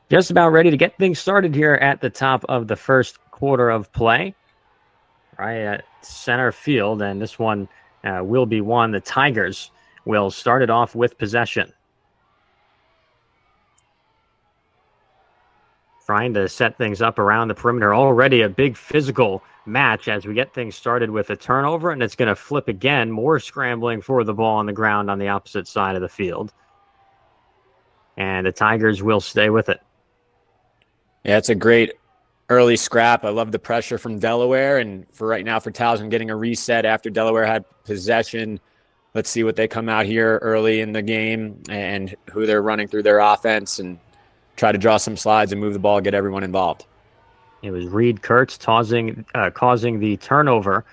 Just about ready to get things started here at the top of the first quarter of play, right at center field. And this one will be won. The Tigers will start it off with possession. Trying to set things up around the perimeter. Already a big physical match as we get things started with a turnover, and it's going to flip again. More scrambling for the ball on the ground on the opposite side of the field. And the Tigers will stay with it. Yeah, it's a great early scrap. I love the pressure from Delaware. And for right now, for Towson getting a reset after Delaware had possession. Let's see what they come out here early in the game and who they're running through their offense and try to draw some slides and move the ball, get everyone involved. It was Reed Kurtz causing the turnover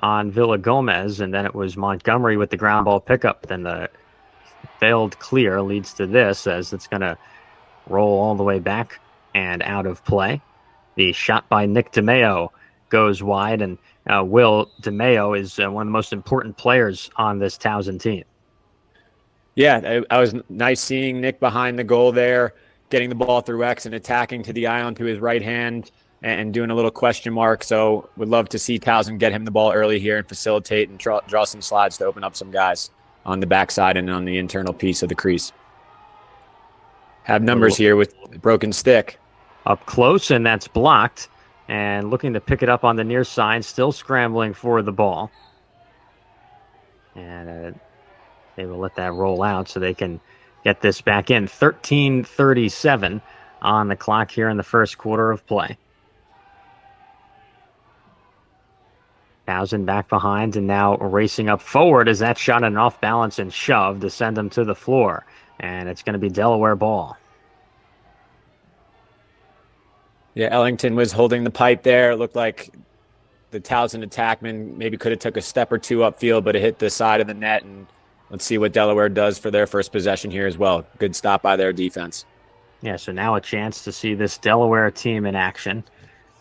on Villa Gomez, and then it was Montgomery with the ground ball pickup. Then the failed clear leads to this as it's going to roll all the way back and out of play. The shot by Nick DeMeo goes wide, and Will DeMeo is one of the most important players on this Towson team. Yeah, I was nice seeing Nick behind the goal there, getting the ball through X and attacking to the ion to his right hand and doing a little question mark. So would love to see Towson get him the ball early here and facilitate and draw some slides to open up some guys on the backside and on the internal piece of the crease. Have numbers here with broken stick. Up close, and that's blocked. And looking to pick it up on the near side, still scrambling for the ball. And they will let that roll out so they can get this back in. 13:37 on the clock here in the first quarter of play. Towson back behind and now racing up forward as that shot an off balance and shove to send them to the floor. And it's going to be Delaware ball. Yeah, Ellington was holding the pipe there. It looked like the Towson attackman maybe could have took a step or two upfield, but it hit the side of the net. And let's see what Delaware does for their first possession here as well. Good stop by their defense. Yeah, so now a chance to see this Delaware team in action.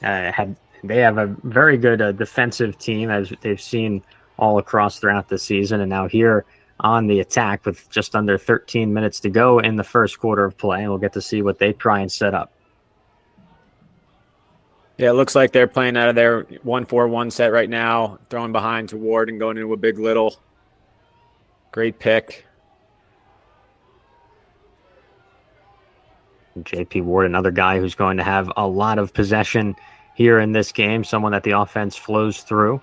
They have a very good defensive team, as they've seen all across throughout the season. And now here on the attack with just under 13 minutes to go in the first quarter of play. And we'll get to see what they try and set up. Yeah, it looks like they're playing out of their 1-4-1 set right now, throwing behind to Ward and going into a big little. Great pick. JP Ward, another guy who's going to have a lot of possession here in this game, someone that the offense flows through.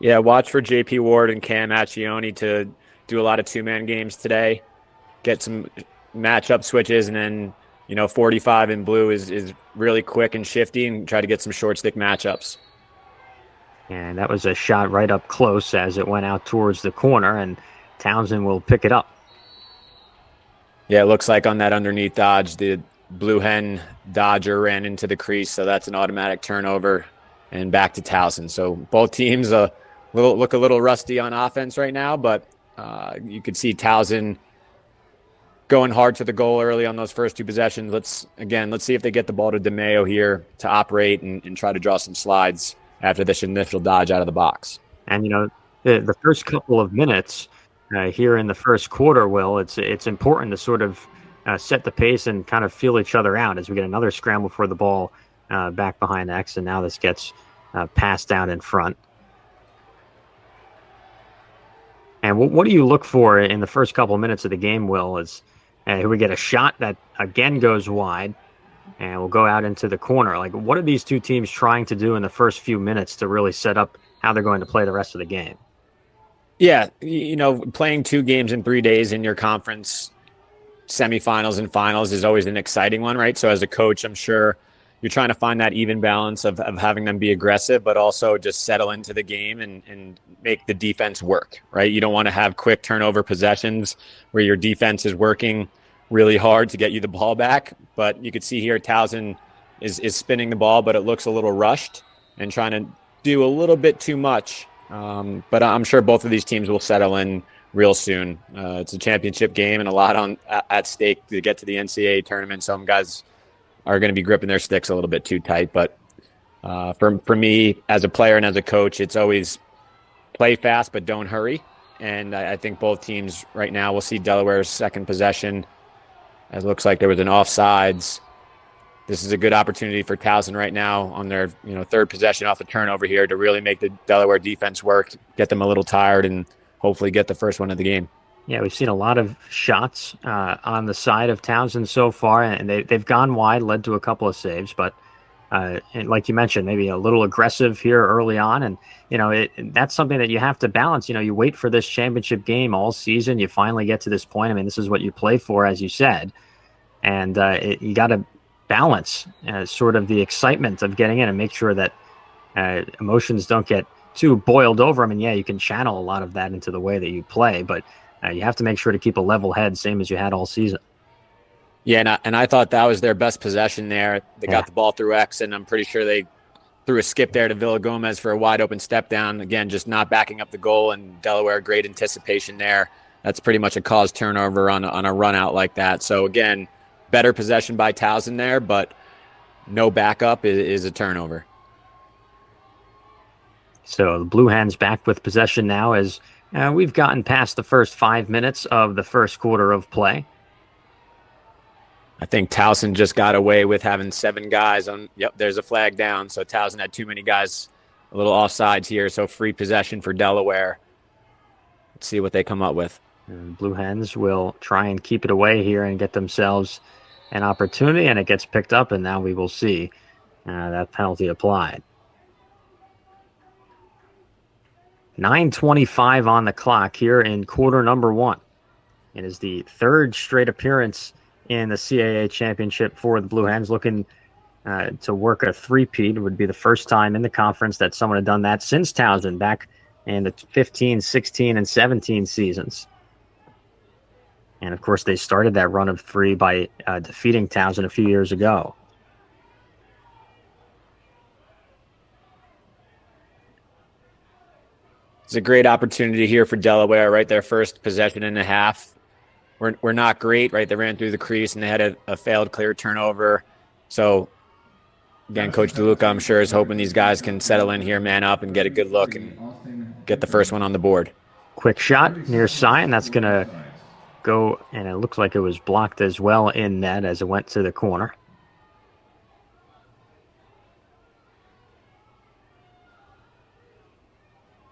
Yeah, watch for JP Ward and Cam Accioni to do a lot of two-man games today, get some matchup switches, and then 45 in blue is really quick and shifty and try to get some short stick matchups. And that was a shot right up close as it went out towards the corner, and Towson will pick it up. Yeah, it looks like on that underneath dodge, the Blue Hen Dodger ran into the crease, so that's an automatic turnover and back to Towson. So both teams look a little rusty on offense right now, but you could see Towson going hard to the goal early on those first two possessions. Let's see if they get the ball to DeMeo here to operate and try to draw some slides after this initial dodge out of the box. And, the first couple of minutes here in the first quarter, Will, it's important to sort of set the pace and kind of feel each other out as we get another scramble for the ball back behind X, and now this gets passed down in front. And what do you look for in the first couple of minutes of the game, Will? Here we get a shot that again goes wide and will go out into the corner. Like, what are these two teams trying to do in the first few minutes to really set up how they're going to play the rest of the game? Yeah, playing 2 games in 3 days in your conference semifinals and finals is always an exciting one, right? So as a coach, I'm sure you're trying to find that even balance of having them be aggressive, but also just settle into the game and make the defense work, right? You don't want to have quick turnover possessions where your defense is working really hard to get you the ball back. But you could see here Towson is spinning the ball, but it looks a little rushed and trying to do a little bit too much. But I'm sure both of these teams will settle in real soon. It's a championship game and a lot at stake to get to the NCAA tournament. Some guys are going to be gripping their sticks a little bit too tight. But for me, as a player and as a coach, it's always play fast but don't hurry. And I think both teams right now will see Delaware's second possession It looks like there was an offsides. This is a good opportunity for Towson right now on their third possession off the turnover here to really make the Delaware defense work, get them a little tired, and hopefully get the first one of the game. Yeah, we've seen a lot of shots on the side of Townsend so far, and they've gone wide, led to a couple of saves. But and like you mentioned, maybe a little aggressive here early on, and that's something that you have to balance. You wait for this championship game all season. You finally get to this point. I mean, this is what you play for, as you said, and you got to balance sort of the excitement of getting in and make sure that emotions don't get too boiled over. I mean, yeah, you can channel a lot of that into the way that you play, but you have to make sure to keep a level head, same as you had all season. Yeah, and I thought that was their best possession there. They got the ball through X, and I'm pretty sure they threw a skip there to Villa Gomez for a wide open step down. Again, just not backing up the goal, and Delaware, great anticipation there. That's pretty much a caused turnover on a run out like that. So again, better possession by Towson there, but no backup is a turnover. So the Blue Hens back with possession now as we've gotten past the first 5 minutes of the first quarter of play. I think Towson just got away with having 7 guys on. Yep, there's a flag down. So Towson had too many guys, a little offsides here. So free possession for Delaware. Let's see what they come up with. And Blue Hens will try and keep it away here and get themselves an opportunity, and it gets picked up, and now we will see that penalty applied. 9:25 on the clock here in quarter number 1. It is the third straight appearance in the CAA championship for the Blue Hens, looking to work a three-peat. It would be the first time in the conference that someone had done that since Towson back in the 15, 16, and 17 seasons. And, of course, they started that run of 3 by defeating Towson a few years ago. It's a great opportunity here for Delaware, right? Their first possession and a half. We're not great, right? They ran through the crease and they had a failed clear turnover. So, again, Coach DeLuca, I'm sure, is hoping these guys can settle in here, man up, and get a good look and get the first one on the board. Quick shot near side, and that's going to go, and it looks like it was blocked as well in net as it went to the corner.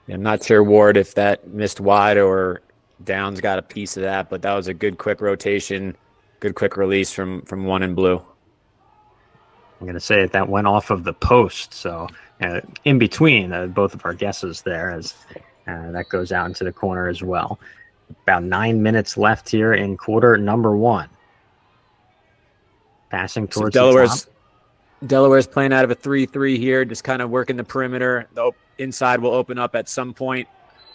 I'm not sure, Ward, if that missed wide or Downs got a piece of that, but that was a good quick rotation, good quick release from one in blue. I'm going to say that went off of the post, so in between both of our guesses there, as that goes out into the corner as well. About 9 minutes left here in quarter number 1. Passing towards the top. Delaware's playing out of a 3-3 here, just kind of working the perimeter. The inside will open up at some point.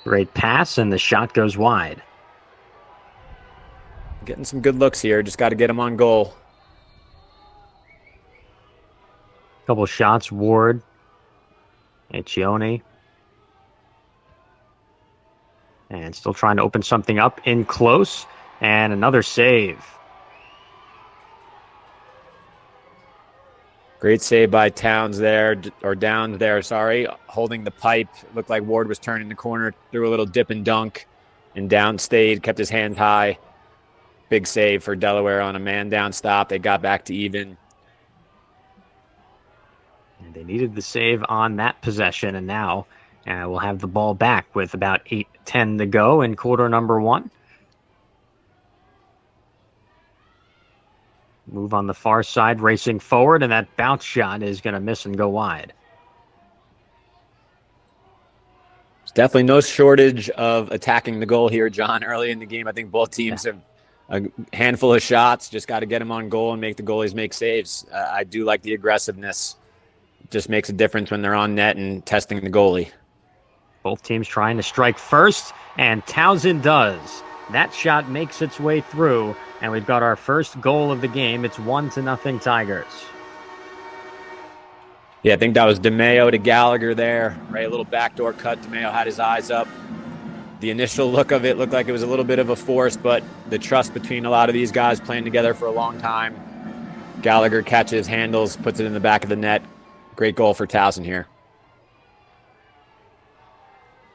Great pass, and the shot goes wide. Getting some good looks here. Just got to get them on goal. Couple shots, Ward, Eccione. And still trying to open something up in close. And another save. Great save by Downs there, holding the pipe. Looked like Ward was turning the corner, threw a little dip and dunk, and Downs stayed, kept his hands high. Big save for Delaware on a man-down stop. They got back to even. And they needed the save on that possession, and now we'll have the ball back with about 8:10 to go in quarter number 1. Move on the far side, racing forward, and that bounce shot is going to miss and go wide. There's definitely no shortage of attacking the goal here, John. Early in the game, I think both teams have a handful of shots. Just got to get them on goal and make the goalies make saves. I do like the aggressiveness. It just makes a difference when they're on net and testing the goalie. Both teams trying to strike first, and Towson does. That shot makes its way through, and we've got our first goal of the game. It's 1-0 Tigers. Yeah, I think that was DeMayo to Gallagher there, right? A little backdoor cut. DeMayo had his eyes up. The initial look of it looked like it was a little bit of a force, but the trust between a lot of these guys playing together for a long time. Gallagher catches, handles, puts it in the back of the net. Great goal for Towson here.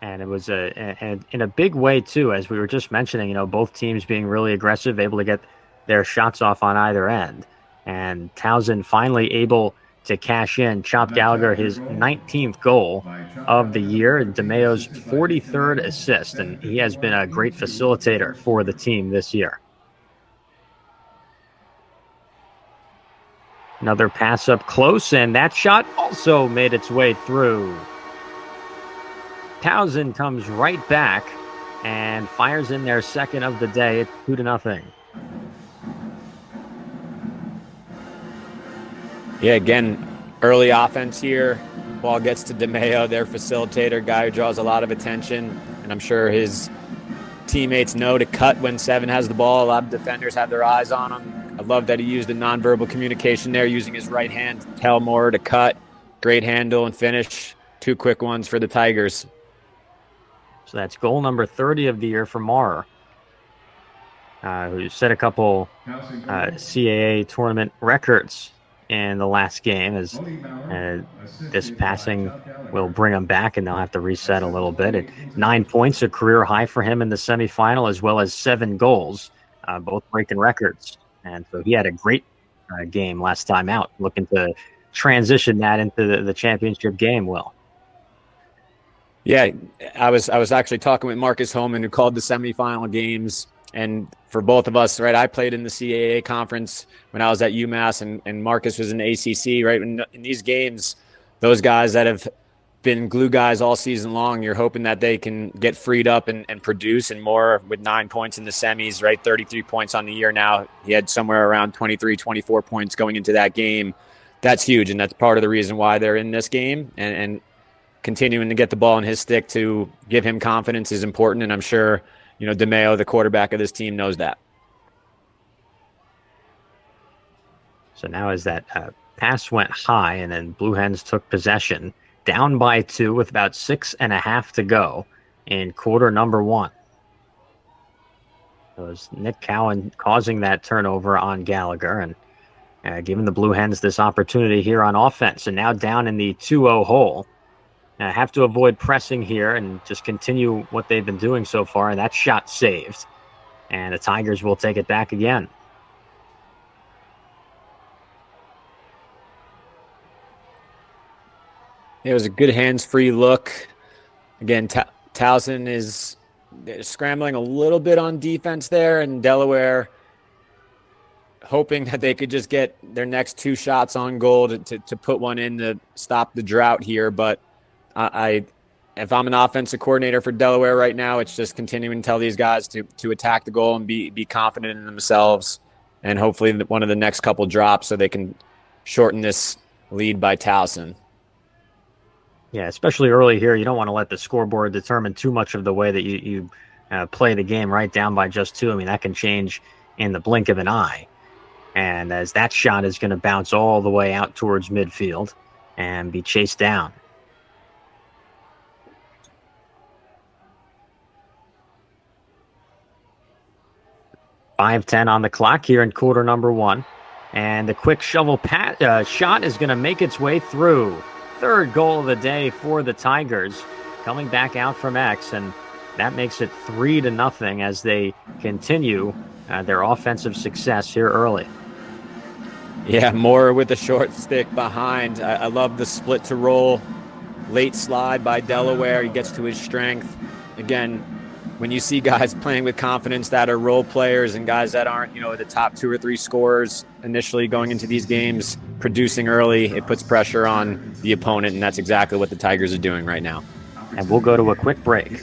And it was in a big way, too, as we were just mentioning, both teams being really aggressive, able to get their shots off on either end. And Towson finally able to cash in. Chop Gallagher, his 19th goal of the year, and DeMayo's 43rd assist. And he has been a great facilitator for the team this year. Another pass up close, and that shot also made its way through. Towson comes right back and fires in their second of the day. It's 2-0. Yeah, again, early offense here. Ball gets to DeMayo, their facilitator, guy who draws a lot of attention. And I'm sure his teammates know to cut when Seven has the ball. A lot of defenders have their eyes on him. I love that he used the nonverbal communication there, using his right hand to tell Moore to cut. Great handle and finish. 2 quick ones for the Tigers. So that's goal number 30 of the year for Maurer, who set a couple CAA tournament records in the last game. As this passing will bring him back, and they'll have to reset a little bit. At 9 points, a career high for him in the semifinal, as well as 7 goals, both breaking records. And so he had a great game last time out, looking to transition that into the championship game, Will. Yeah, I was actually talking with Marcus Holman, who called the semifinal games. And for both of us, right, I played in the CAA conference when I was at UMass, and Marcus was in the ACC, right? In these games, those guys that have been glue guys all season long, you're hoping that they can get freed up and produce, and more with 9 points in the semis, right? 33 points on the year now. He had somewhere around 23, 24 points going into that game. That's huge, and that's part of the reason why they're in this game. And continuing to get the ball in his stick to give him confidence is important, and I'm sure DeMayo, the quarterback of this team, knows that. So now as that pass went high, and then Blue Hens took possession, down by 2 with about 6.5 to go in quarter number 1. It was Nick Cowan causing that turnover on Gallagher, and giving the Blue Hens this opportunity here on offense. And now down in the 2-0 hole. Have to avoid pressing here and just continue what they've been doing so far. And that shot saved. And the Tigers will take it back again. It was a good hands-free look. Again, Towson is scrambling a little bit on defense there, and Delaware hoping that they could just get their next 2 shots on goal to put one in to stop the drought here. But if I'm an offensive coordinator for Delaware right now, it's just continuing to tell these guys to attack the goal and be confident in themselves, and hopefully one of the next couple drops so they can shorten this lead by Towson. Yeah, especially early here, you don't want to let the scoreboard determine too much of the way that you play the game, right? Down by just 2. I mean, that can change in the blink of an eye. And as that shot is going to bounce all the way out towards midfield and be chased down. 5:10 on the clock here in quarter number 1. And the quick shovel shot is going to make its way through. 3rd goal of the day for the Tigers, coming back out from X. And that makes it 3-0 as they continue their offensive success here early. Yeah, Moore with the short stick behind. I love the split to roll. Late slide by Delaware. He gets to his strength. Again, when you see guys playing with confidence that are role players and guys that aren't, the top 2 or 3 scorers initially going into these games, producing early, it puts pressure on the opponent, and that's exactly what the Tigers are doing right now. And we'll go to a quick break.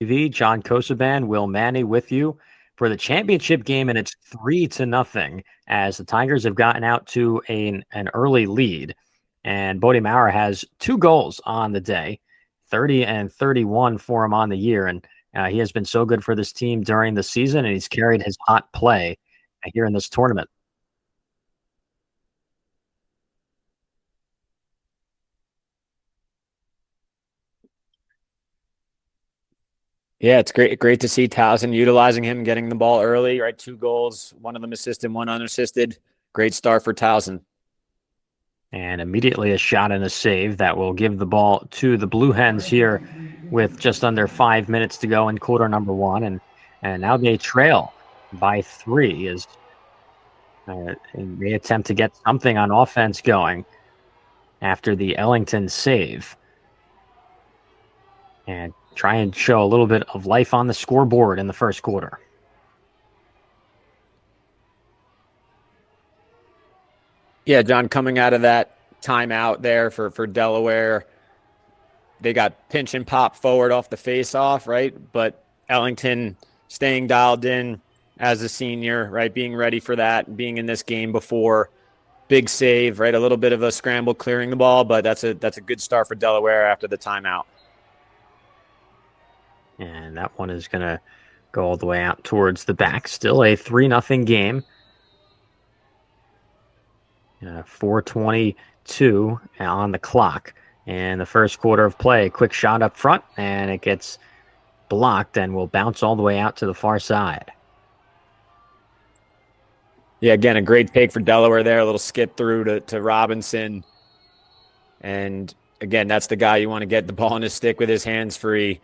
TV, John Kosoban, Will Manny with you for the championship game, and it's 3-0 as the Tigers have gotten out to an early lead. And Bodie Maurer has 2 goals on the day, 30 and 31 for him on the year. And he has been so good for this team during the season, and he's carried his hot play here in this tournament. Yeah, it's great to see Towson utilizing him, getting the ball early, right? 2 goals, one of them assisted, one unassisted. Great start for Towson. And immediately a shot and a save that will give the ball to the Blue Hens here with just under 5 minutes to go in quarter number one, and now they trail by 3 as they attempt to get something on offense going after the Ellington save and try and show a little bit of life on the scoreboard in the first quarter. Yeah, John, coming out of that timeout there for Delaware, they got pinch and pop forward off the face-off, right? But Ellington staying dialed in as a senior, right? Being ready for that, being in this game before. Big save, right? A little bit of a scramble clearing the ball, but that's a good start for Delaware after the timeout. And that one is going to go all the way out towards the back. Still a 3-0 game. 4:22 on the clock. And the first quarter of play, quick shot up front, and it gets blocked and will bounce all the way out to the far side. Yeah, again, a great take for Delaware there. A little skip through to Robinson. And again, that's the guy you want to get the ball in his stick with his hands free.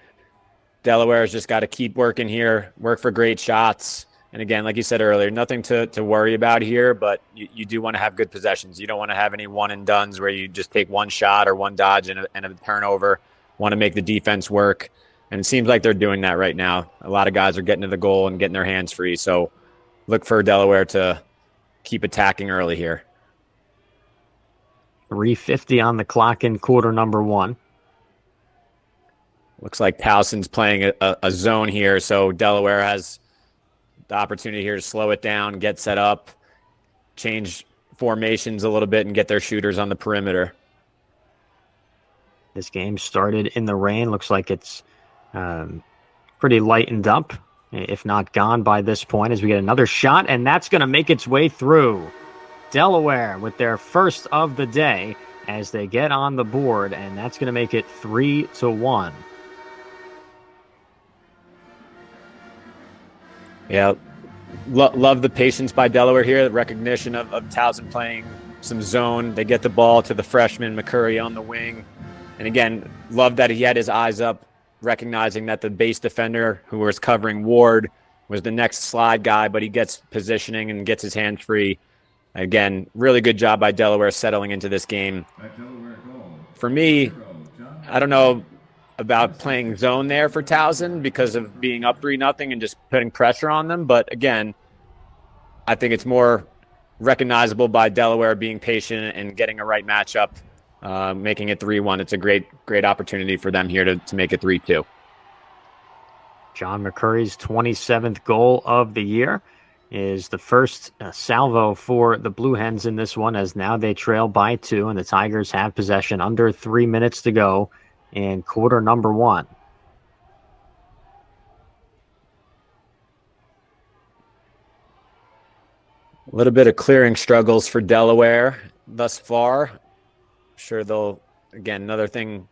Delaware's just got to keep working here, work for great shots. And again, like you said earlier, nothing to worry about here, but you do want to have good possessions. You don't want to have any one-and-dones where you just take one shot or one dodge and a turnover. Want to make the defense work. And it seems like they're doing that right now. A lot of guys are getting to the goal and getting their hands free. So look for Delaware to keep attacking early here. 3:50 on the clock in quarter number one. Looks like Towson's playing a zone here, so Delaware has the opportunity here to slow it down, get set up, change formations a little bit, and get their shooters on the perimeter. This game started in the rain. Looks like it's pretty lightened up, if not gone by this point, as we get another shot, and that's going to make its way through. Delaware with their first of the day as they get on the board, and that's going to make it 3-1. Yeah, love the patience by Delaware here, the recognition of Towson playing some zone. They get the ball to the freshman, McCurry, on the wing. And again, love that he had his eyes up, recognizing that the base defender who was covering Ward was the next slide guy, but he gets positioning and gets his hands free. Again, really good job by Delaware settling into this game. For me, I don't know about playing zone there for Towson because of being up 3-0 and just putting pressure on them. But again, I think it's more recognizable by Delaware being patient and getting a right matchup, making it 3-1. It's a great opportunity for them here to make it 3-2. John McCurry's 27th goal of the year is the first salvo for the Blue Hens in this one, as now they trail by 2 and the Tigers have possession under 3 minutes to go in quarter number one. A little bit of clearing struggles for Delaware thus far. I'm sure they'll, again, another thing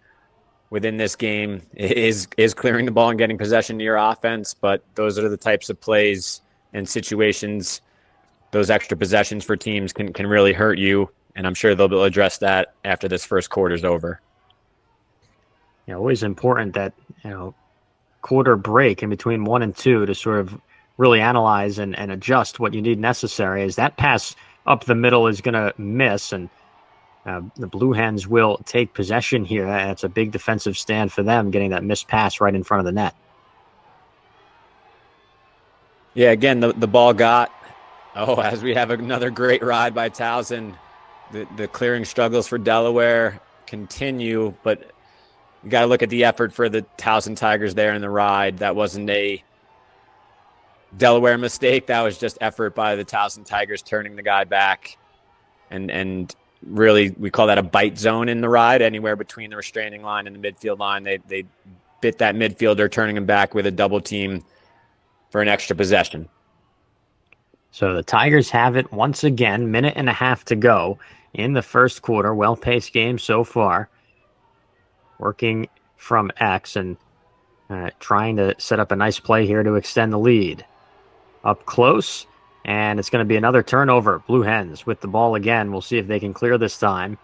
within this game is clearing the ball and getting possession to your offense, but those are the types of plays and situations, those extra possessions for teams can really hurt you, and I'm sure they'll address that after this first quarter's over. Always important that, quarter break in between 1 and 2 to sort of really analyze and adjust what you need necessary, as that pass up the middle is going to miss, and the Blue Hens will take possession here. That's a big defensive stand for them, getting that missed pass right in front of the net. Yeah, again, the ball got, as we have another great ride by Towson. The clearing struggles for Delaware continue, but you got to look at the effort for the Towson Tigers there in the ride. That wasn't a Delaware mistake. That was just effort by the Towson Tigers turning the guy back. And really, we call that a bite zone in the ride, anywhere between the restraining line and the midfield line. They bit that midfielder, turning him back with a double team for an extra possession. So the Tigers have it once again, minute and a half to go in the first quarter. Well-paced game so far. Working from X and trying to set up a nice play here to extend the lead. Up close, and it's going to be another turnover. Blue Hens with the ball again. We'll see if they can clear this time.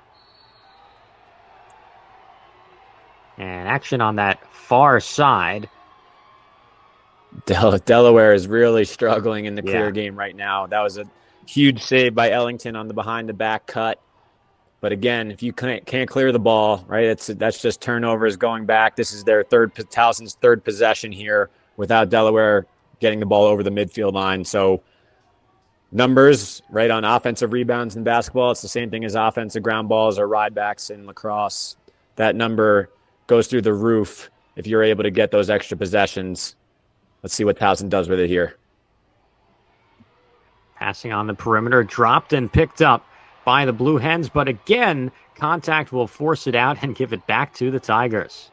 And action on that far side. Delaware is really struggling in the clear Yeah. game right now. That was a huge save by Ellington on the behind the back cut. But again, if you can't clear the ball, right, that's just turnovers going back. This is their Towson's third possession here without Delaware getting the ball over the midfield line. So numbers, right, on offensive rebounds in basketball, it's the same thing as offensive ground balls or ridebacks in lacrosse. That number goes through the roof if you're able to get those extra possessions. Let's see what Towson does with it here. Passing on the perimeter, dropped and picked up by the Blue Hens, but again, contact will force it out and give it back to the Tigers.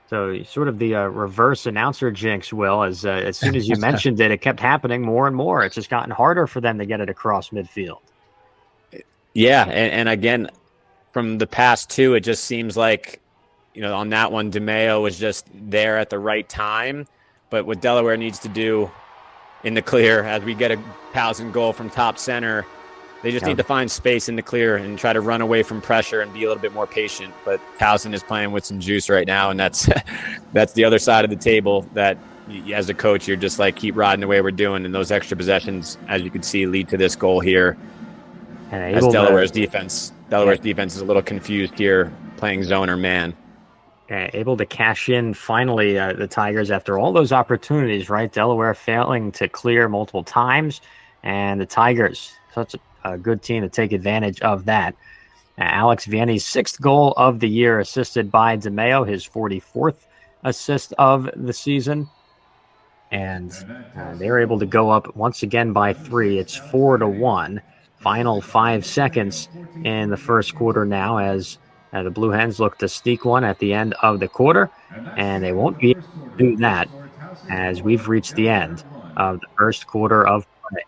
So sort of the reverse announcer jinx, Will, as soon as you mentioned it, it kept happening more and more. It's just gotten harder for them to get it across midfield. Yeah, and again, from the past two, it just seems like, on that one, DeMeo was just there at the right time. But what Delaware needs to do in the clear, as we get a Towson goal from top center, they just need to find space in the clear and try to run away from pressure and be a little bit more patient. But Towson is playing with some juice right now, and that's the other side of the table that, as a coach, you're just like, keep riding the way we're doing. And those extra possessions, as you can see, lead to this goal here. And as Delaware's defense is a little confused here, playing zone or man. Able to cash in finally, the Tigers, after all those opportunities, right? Delaware failing to clear multiple times, and the Tigers, such a good team to take advantage of that. Alex Vianney's sixth goal of the year, assisted by DeMeo, his 44th assist of the season. And they were able to go up once again by 3. It's 4-1. Final 5 seconds in the first quarter now, as the Blue Hens look to sneak one at the end of the quarter, and they won't be able to do that as we've reached the end of the first quarter of play.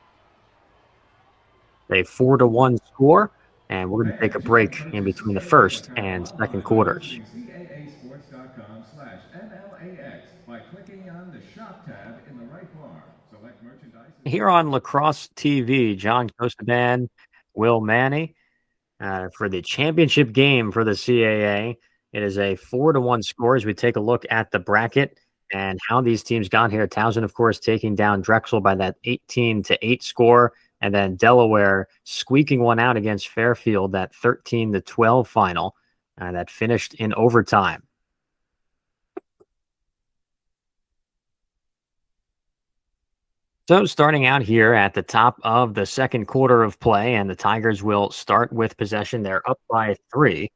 A 4-1 score, and we're going to take a break in between the first and second quarters. By clicking on the Shop tab in the right bar. Select merchandise. Here on Lacrosse TV, John Costaban, Will Manny, for the championship game for the CAA. It is a 4-1 score as we take a look at the bracket and how these teams got here. Towson, of course, taking down Drexel by that 18-8 score, and then Delaware squeaking one out against Fairfield, that 13-12 final that finished in overtime. So starting out here at the top of the second quarter of play, and the Tigers will start with possession. They're up by 3.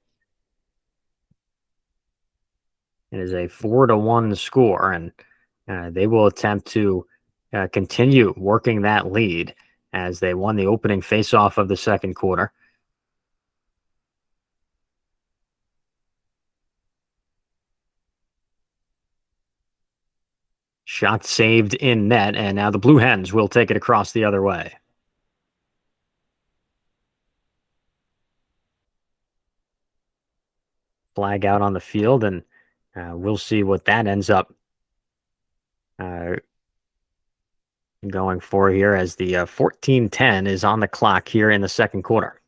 It is a 4-1 score, and they will attempt to continue working that lead as they won the opening faceoff of the second quarter. Shot saved in net, and now the Blue Hens will take it across the other way. Flag out on the field, and we'll see what that ends up going for here, as the 14:10 is on the clock here in the second quarter.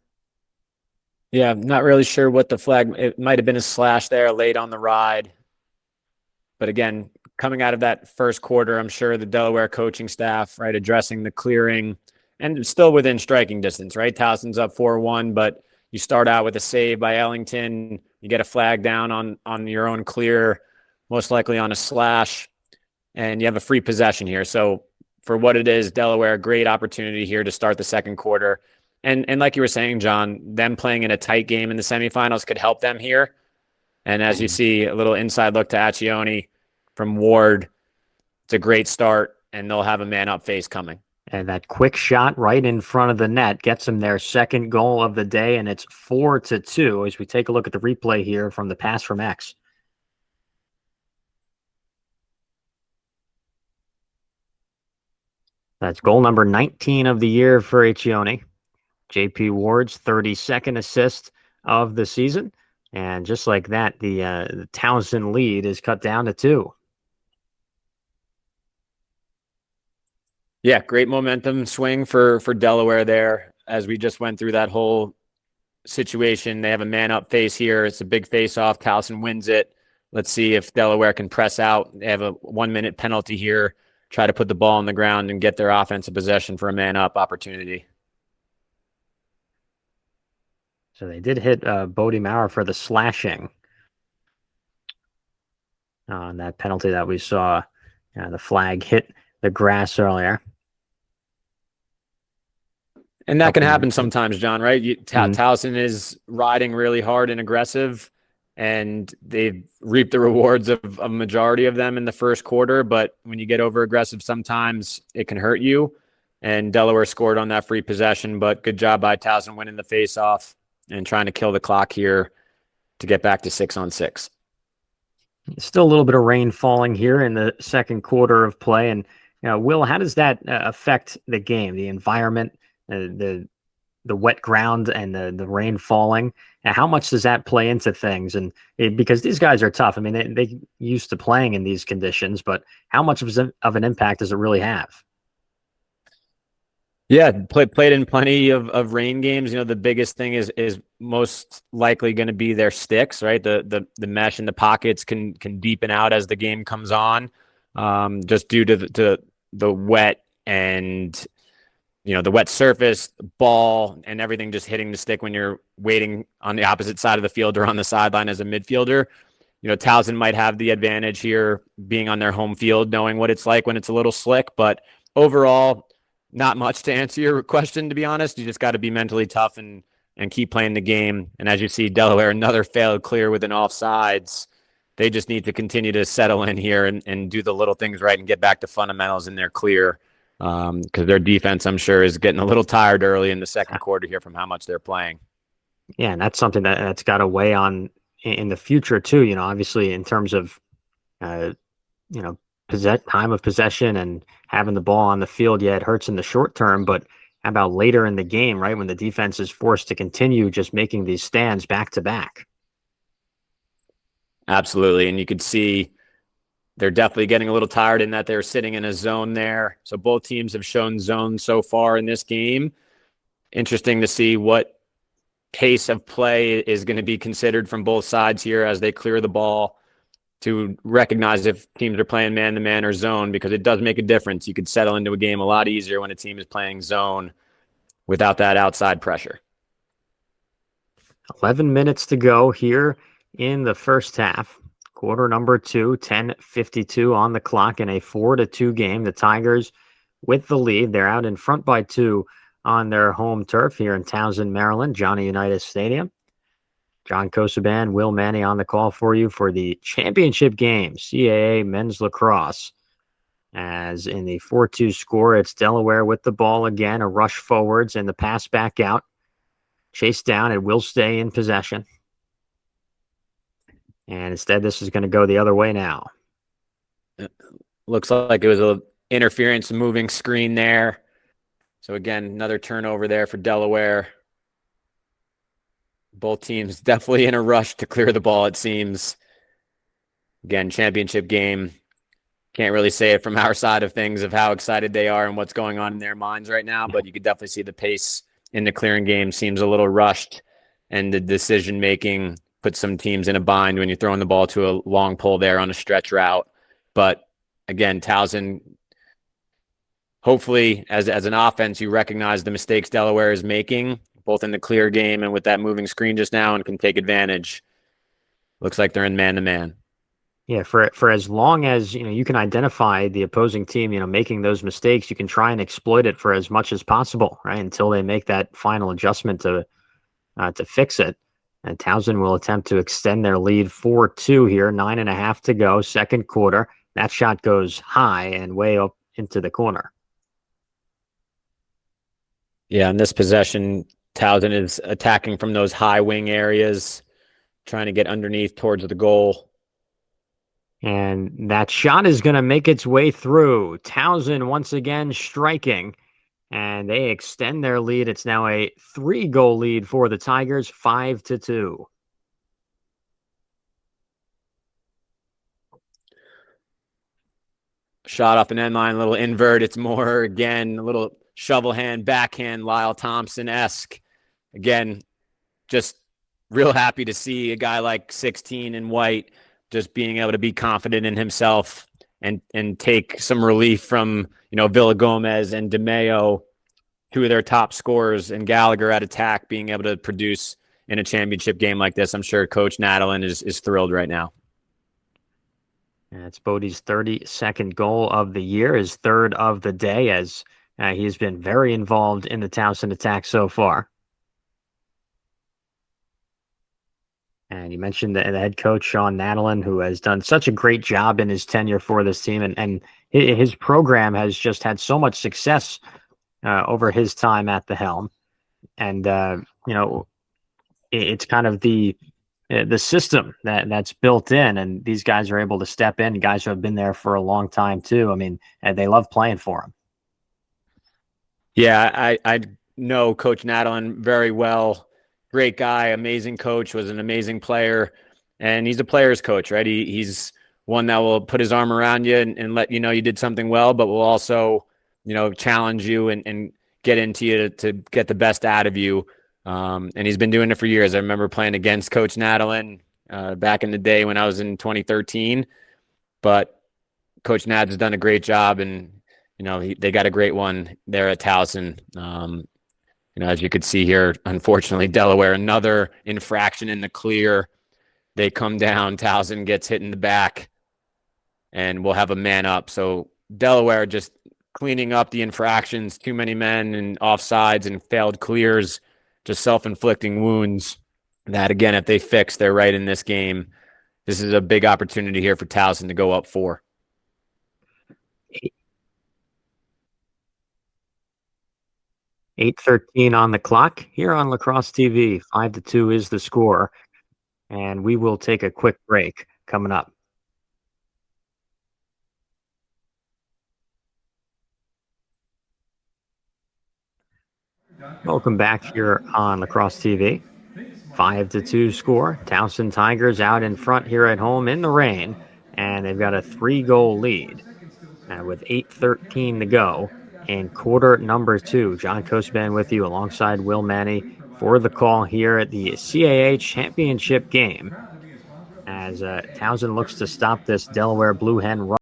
Yeah, not really sure what the flag, it might have been a slash there late on the ride. But again, coming out of that first quarter, I'm sure the Delaware coaching staff, right, addressing the clearing, and still within striking distance, right? Towson's up 4-1, but you start out with a save by Ellington. You get a flag down on your own clear, most likely on a slash, and you have a free possession here. So for what it is, Delaware, great opportunity here to start the second quarter. And like you were saying, John, them playing in a tight game in the semifinals could help them here. And as you see, a little inside look to Accioni from Ward. It's a great start, and they'll have a man-up face coming. And that quick shot right in front of the net gets them their second goal of the day, and it's 4-2 as we take a look at the replay here from the pass from X. That's goal number 19 of the year for Accioni. JP Ward's 32nd assist of the season. And just like that, the Towson lead is cut down to 2. Yeah, great momentum swing for Delaware there, as we just went through that whole situation. They have a man up face here. It's a big face off. Towson wins it. Let's see if Delaware can press out. They have a 1 minute penalty here. Try to put the ball on the ground and get their offensive possession for a man up opportunity. So they did hit Bodie Maurer for the slashing on that penalty that we saw. The flag hit the grass earlier. And that can happen sometimes, John, right? Towson is riding really hard and aggressive, and they've reaped the rewards of a majority of them in the first quarter. But when you get over aggressive, sometimes it can hurt you. And Delaware scored on that free possession, but good job by Towson winning the face-off and trying to kill the clock here to get back to 6-on-6. Still a little bit of rain falling here in the second quarter of play. And Will, how does that affect the game, the environment, the wet ground and the rain falling? How much does that play into things? And because these guys are tough. I mean, they used to playing in these conditions, but how much of an impact does it really have? Yeah, played in plenty of rain games. The biggest thing is most likely going to be their sticks, right? The mesh in the pockets can deepen out as the game comes on, just due to the wet and the wet surface, the ball, and everything just hitting the stick when you're waiting on the opposite side of the field or on the sideline as a midfielder. Towson might have the advantage here being on their home field, knowing what it's like when it's a little slick, but overall, not much to answer your question, to be honest. You just got to be mentally tough and keep playing the game. And as you see, Delaware, another failed clear with an offsides. They just need to continue to settle in here and do the little things right and get back to fundamentals in their clear. Because their defense, I'm sure, is getting a little tired early in the second quarter here from how much they're playing. Yeah, and that's something that's got to weigh on in the future too. Obviously in terms of, time of possession and having the ball on the field. Yeah, it hurts in the short term, but how about later in the game, right, when the defense is forced to continue just making these stands back to back? Absolutely, and you could see they're definitely getting a little tired in that they're sitting in a zone there. So both teams have shown zone so far in this game. Interesting to see what pace of play is going to be considered from both sides here as they clear the ball to recognize if teams are playing man-to-man or zone, because it does make a difference. You could settle into a game a lot easier when a team is playing zone without that outside pressure. 11 minutes to go here in the first half. Quarter number 2, 10:52 on the clock in a 4-2 game. The Tigers with the lead. They're out in front by 2 on their home turf here in Towson, Maryland, Johnny Unitas Stadium. John Kosoban, Will Manny on the call for you for the championship game, CAA men's lacrosse. As in the 4-2 score, it's Delaware with the ball again, a rush forwards and the pass back out. Chase down, it will stay in possession. And instead, this is going to go the other way now. Looks like it was an interference moving screen there. So again, another turnover there for Delaware. Both teams definitely in a rush to clear the ball, it seems. Again, championship game. Can't really say it from our side of things of how excited they are and what's going on in their minds right now, but you could definitely see the pace in the clearing game seems a little rushed, and the decision-making puts some teams in a bind when you're throwing the ball to a long pull there on a stretch route. But again, Towson, hopefully as an offense, you recognize the mistakes Delaware is making, both in the clear game and with that moving screen just now, and can take advantage. Looks like they're in man-to-man. Yeah, for as long as you can identify the opposing team, making those mistakes, you can try and exploit it for as much as possible, right? Until they make that final adjustment to fix it. And Towson will attempt to extend their lead 4-2 here, 9.5 to go, second quarter. That shot goes high and way up into the corner. Yeah, in this possession, Towson is attacking from those high wing areas, trying to get underneath towards the goal. And that shot is going to make its way through. Towson once again striking, and they extend their lead. It's now a 3-goal lead for the Tigers, 5-2. Shot off an end line, a little invert. It's more, again, a little shovel hand, backhand, Lyle Thompson-esque. Again, just real happy to see a guy like 16 and White just being able to be confident in himself and take some relief from, Villa Gomez and DeMeo, two of their top scorers, and Gallagher at attack, being able to produce in a championship game like this. I'm sure Coach Nadalin is thrilled right now. It's Bodie's 32nd goal of the year, his third of the day, as he's been very involved in the Towson attack so far. And you mentioned the head coach, Sean Nadalin, who has done such a great job in his tenure for this team. And his program has just had so much success over his time at the helm. And, it's kind of the system that's built in, and these guys are able to step in, guys who have been there for a long time too. I mean, they love playing for him. Yeah, I know Coach Nadalin very well. Great guy, amazing coach, was an amazing player, and he's a player's coach, right? He's one that will put his arm around you and let you know you did something well, but will also, challenge you and get into you to get the best out of you. And he's been doing it for years. I remember playing against Coach Nadalin back in the day when I was in 2013. But Coach Nads has done a great job, and they got a great one there at Towson. As you could see here, unfortunately, Delaware, another infraction in the clear. They come down, Towson gets hit in the back, and we'll have a man up. So Delaware just cleaning up the infractions, too many men and offsides and failed clears, just self-inflicting wounds that, again, if they fix, they're right in this game. This is a big opportunity here for Towson to go up 4. 8:13 on the clock here on Lacrosse TV. 5-2 is the score, and we will take a quick break coming up. Welcome back here on Lacrosse TV. 5-2 score. Towson Tigers out in front here at home in the rain, and they've got a 3-goal lead with 8:13 to go in quarter number 2. John Cosban with you alongside Will Manny for the call here at the CAA championship game, as Towson looks to stop this Delaware Blue Hen run.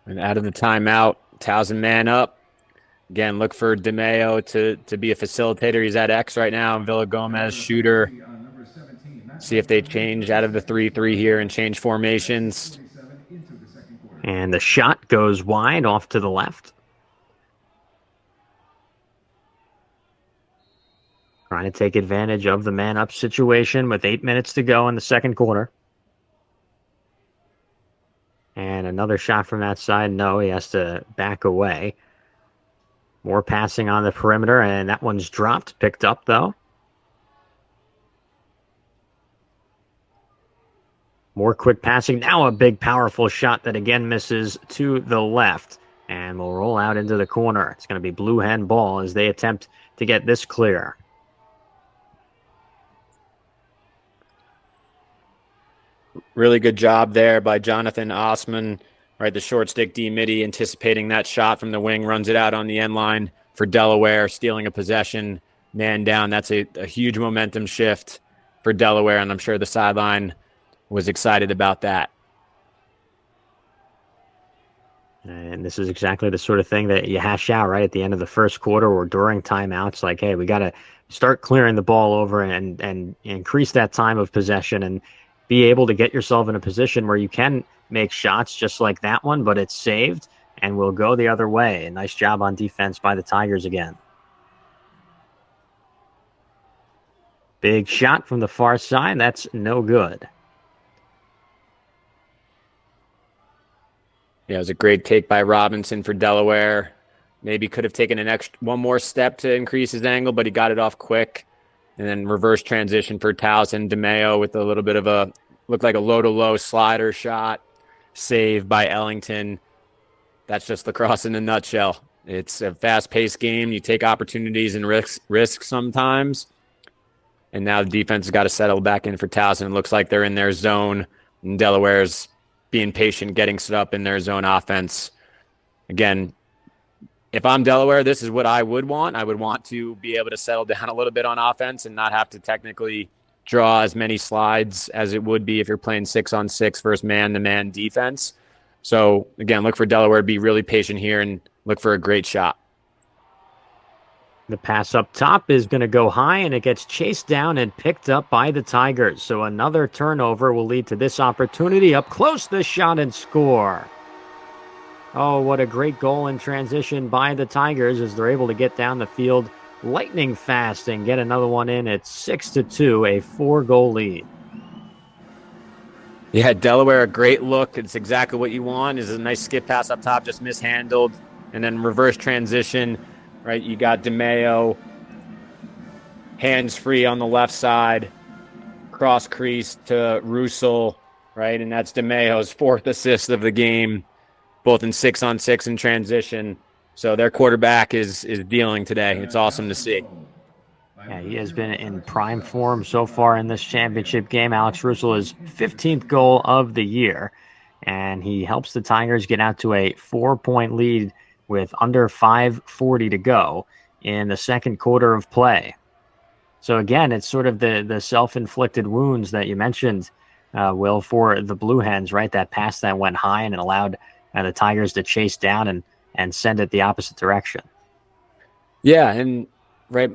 And out of the timeout, Towson man up. Again, look for DeMeo to be a facilitator. He's at X right now. Villa Gomez, shooter. See if they change out of the 3-3 here and change formations. And the shot goes wide off to the left. Trying to take advantage of the man-up situation with 8 minutes to go in the second quarter. And another shot from that side. No, he has to back away. More passing on the perimeter, and that one's dropped. Picked up, though. More quick passing. Now a big, powerful shot that again misses to the left. And will roll out into the corner. It's going to be Blue Hen ball as they attempt to get this clear. Really good job there by Jonathan Osman. Right, the short stick D-midi, anticipating that shot from the wing, runs it out on the end line for Delaware, stealing a possession, man down. That's a huge momentum shift for Delaware, and I'm sure the sideline was excited about that. And this is exactly the sort of thing that you hash out right at the end of the first quarter or during timeouts. Like, hey, we got to start clearing the ball over and increase that time of possession and be able to get yourself in a position where you can make shots just like that one, but it's saved and will go the other way. Nice job on defense by the Tigers again. Big shot from the far side. That's no good. Yeah, it was a great take by Robinson for Delaware. Maybe could have taken one more step to increase his angle, but he got it off quick. And then reverse transition for Towson. DeMeo with a little bit of looked like a low-to-low slider shot. Save by Ellington. That's just lacrosse in a nutshell. It's a fast-paced game. You take opportunities and risk sometimes. And now the defense has got to settle back in for Towson. It looks like they're in their zone. And Delaware's being patient, getting set up in their zone offense. Again, if I'm Delaware, this is what I would want. I would want to be able to settle down a little bit on offense and not have to technically draw as many slides as it would be if you're playing 6-on-6 versus man-to-man defense. So, again, look for Delaware to be really patient here and look for a great shot. The pass up top is going to go high, and it gets chased down and picked up by the Tigers. So another turnover will lead to this opportunity. Up close, the shot and score. Oh, what a great goal in transition by the Tigers as they're able to get down the field lightning fast and get another one in. It's 6-2, a 4-goal lead. Yeah, Delaware, a great look. It's exactly what you want. Is a nice skip pass up top, just mishandled. And then reverse transition. Right, you got DeMeo, hands free on the left side, cross crease to Russell, right, and that's DeMeo's 4th assist of the game, both in 6-on-6 and transition. So their quarterback is dealing today. It's awesome to see. Yeah, he has been in prime form so far in this championship game. Alex Russell is 15th goal of the year, and he helps the Tigers get out to a 4-point lead with under 5:40 to go in the second quarter of play. So again, it's sort of the self-inflicted wounds that you mentioned, Will, for the Blue Hens, right? That pass that went high and it allowed the Tigers to chase down and send it the opposite direction. Yeah, and right,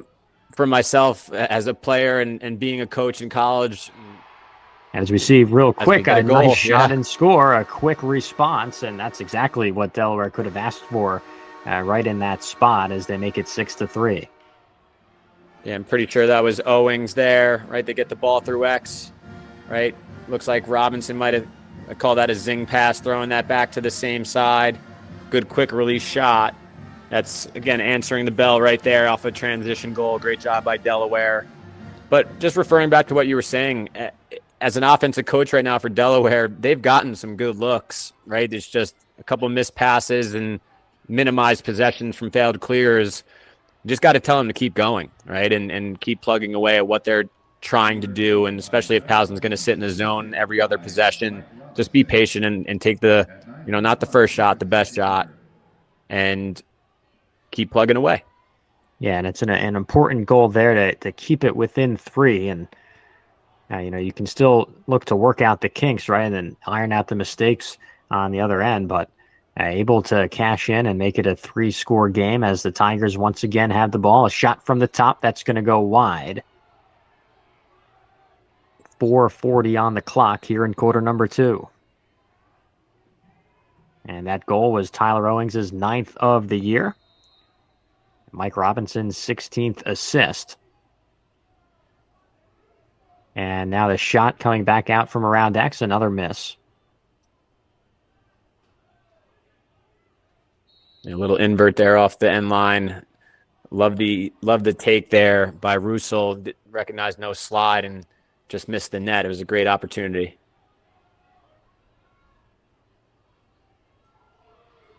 for myself as a player and being a coach in college. As we see real quick, a nice shot yeah. and score, a quick response, and that's exactly what Delaware could have asked for right in that spot as they make it 6-3. Yeah, I'm pretty sure that was Owings there, right? They get the ball through X, right? Looks like Robinson might have called that a zing pass, throwing that back to the same side. Good quick release shot. That's, again, answering the bell right there off a transition goal. Great job by Delaware. But just referring back to what you were saying, as an offensive coach right now for Delaware, they've gotten some good looks, right? There's just a couple of missed passes and minimized possessions from failed clears. You just got to tell them to keep going, right? And keep plugging away at what they're trying to do. And especially if Towson's going to sit in the zone every other possession, just be patient and take the, not the first shot, the best shot, and keep plugging away. Yeah, and it's an important goal there to keep it within 3. And you can still look to work out the kinks, right, and iron out the mistakes on the other end, but able to cash in and make it a 3-score game as the Tigers once again have the ball. A shot from the top, that's going to go wide. 4:40 on the clock here in quarter number 2. And that goal was Tyler Owings' 9th of the year. Mike Robinson's 16th assist. And now the shot coming back out from around X, another miss. A little invert there off the end line. Love the take there by Russell. Recognized no slide and just missed the net. It was a great opportunity.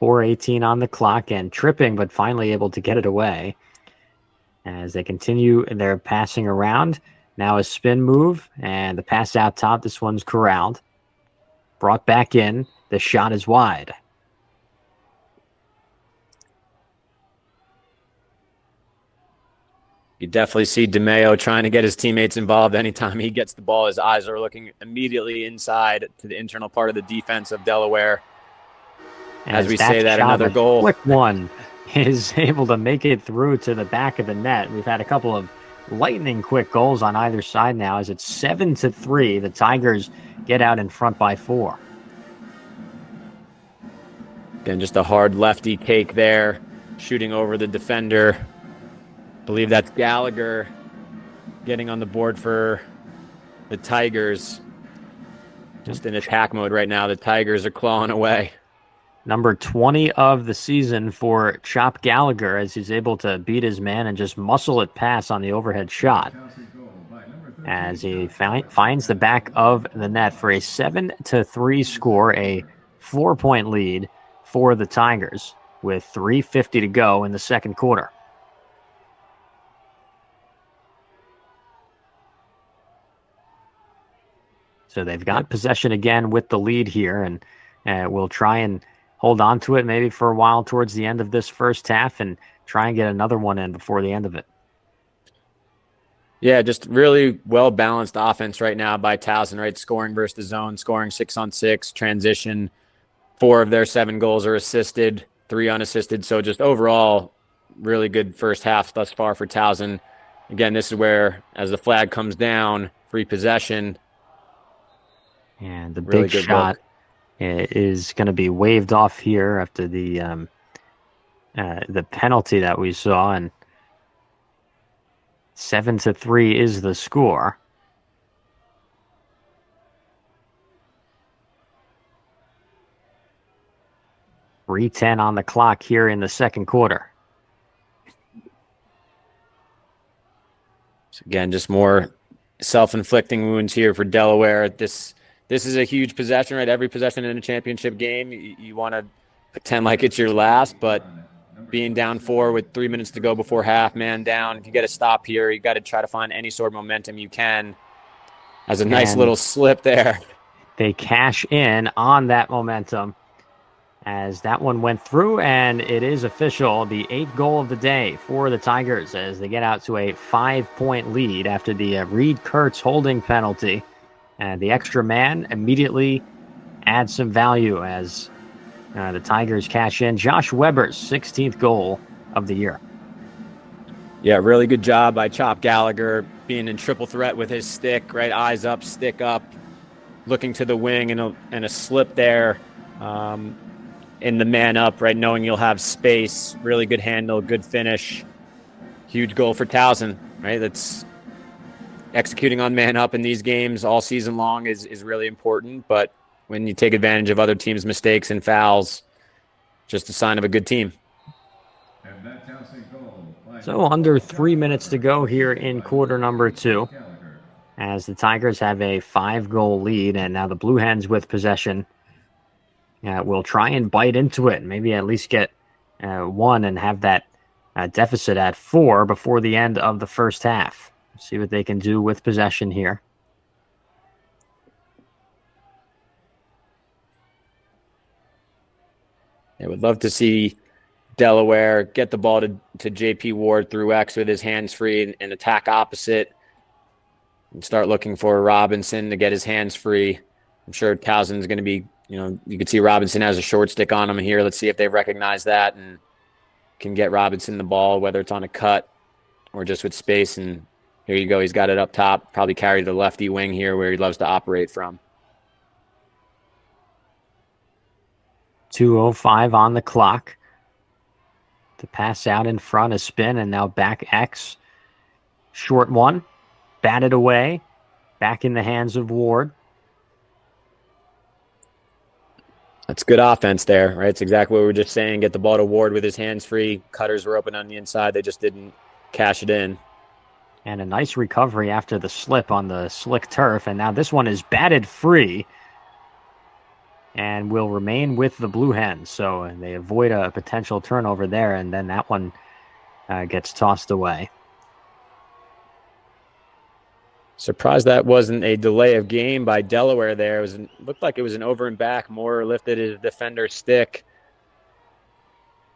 4:18 on the clock and tripping, but finally able to get it away. As they continue their passing around. Now a spin move and the pass out top. This one's corralled. Brought back in. The shot is wide. You definitely see DeMeo trying to get his teammates involved. Anytime he gets the ball, his eyes are looking immediately inside to the internal part of the defense of Delaware. As we say that, another goal. Quick one is able to make it through to the back of the net. We've had a couple of lightning quick goals on either side now as it's 7-3. The Tigers get out in front by 4. Again, just a hard lefty take there, shooting over the defender. I believe that's Gallagher getting on the board for the Tigers. Just in attack mode right now. The Tigers are clawing away. Number 20 of the season for Chop Gallagher, as he's able to beat his man and just muscle it past on the overhead shot, as he finds the back of the net for a 7-3 score, a 4-point lead for the Tigers with 3:50 to go in the second quarter. So they've got possession again with the lead here, and we'll try and hold on to it maybe for a while towards the end of this first half and try and get another one in before the end of it. Yeah, just really well-balanced offense right now by Towson, right? Scoring versus the zone, scoring 6-on-6, transition. 4 of their 7 goals are assisted, 3 unassisted. So just overall, really good first half thus far for Towson. Again, this is where, as the flag comes down, free possession. And the really big shot is going to be waved off here after the penalty that we saw, and 7-3 is the score. .310 on the clock here in the second quarter. So again, just more self-inflicting wounds here for Delaware. This is a huge possession, right? Every possession in a championship game, you want to pretend like it's your last, but being down 4 with 3 minutes to go before half, man down, if you get a stop here, you got to try to find any sort of momentum you can. As a nice little slip there. They cash in on that momentum as that one went through, and it is official, the 8th goal of the day for the Tigers as they get out to a 5-point lead after the Reed Kurtz holding penalty. And the extra man immediately adds some value as the Tigers cash in Josh Weber's 16th goal of the year. Yeah, really good job by Chop Gallagher, being in triple threat with his stick, right? Eyes up, stick up, looking to the wing, and a slip there in the man up, right? Knowing you'll have space, really good handle, good finish. Huge goal for Towson, right? That's executing on man up in these games all season long is really important, but when you take advantage of other teams' mistakes and fouls, just a sign of a good team. So under 3 minutes to go here in quarter number 2, as the Tigers have a 5-goal lead, and now the Blue Hens with possession will try and bite into it, maybe at least get 1 and have that deficit at 4 before the end of the first half. See what they can do with possession here. I would love to see Delaware get the ball to JP Ward through X with his hands free and attack opposite and start looking for Robinson to get his hands free. I'm sure Towson's going to be, you could see Robinson has a short stick on him here. Let's see if they recognize that and can get Robinson the ball, whether it's on a cut or just with space. And here you go. He's got it up top. Probably carry the lefty wing here where he loves to operate from. 2:05 on the clock. The pass out in front, a spin, and now back X. Short one. Batted away. Back in the hands of Ward. That's good offense there, right? It's exactly what we were just saying. Get the ball to Ward with his hands free. Cutters were open on the inside. They just didn't cash it in. And a nice recovery after the slip on the slick turf. And now this one is batted free and will remain with the Blue Hens. So they avoid a potential turnover there, and then that one gets tossed away. Surprised that wasn't a delay of game by Delaware there. Looked like it was an over and back. Moore lifted his defender's stick,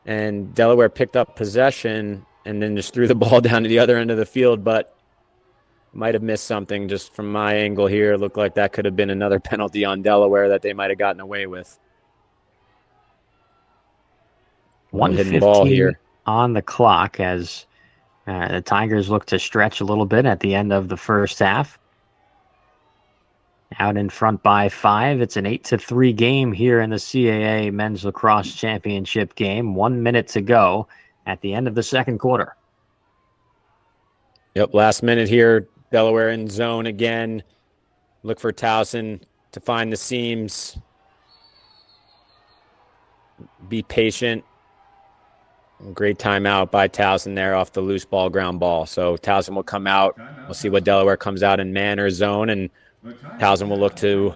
and Delaware picked up possession and then just threw the ball down to the other end of the field, but might have missed something just from my angle here. It looked like that could have been another penalty on Delaware that they might have gotten away with. 1:15 on the clock as the Tigers look to stretch a little bit at the end of the first half. out in front by 5. It's an 8-3 game here in the CAA Men's Lacrosse Championship game. 1 minute to go at the end of the second quarter. Yep, last minute here. Delaware in zone again. Look for Towson to find the seams. Be patient. Great timeout by Towson there off the loose ball, ground ball. So Towson will come out. We'll see what Delaware comes out in man or zone, and Towson will look to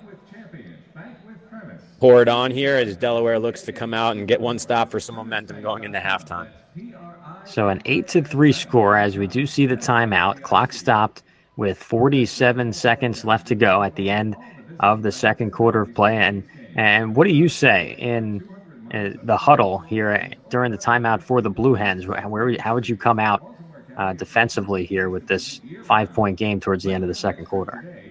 pour it on here as Delaware looks to come out and get one stop for some momentum going into halftime. So an 8-3 score as we do see the timeout. Clock stopped with 47 seconds left to go at the end of the second quarter of play. And what do you say in the huddle here during the timeout for the Blue Hens? How would you come out defensively here with this 5-point game towards the end of the second quarter?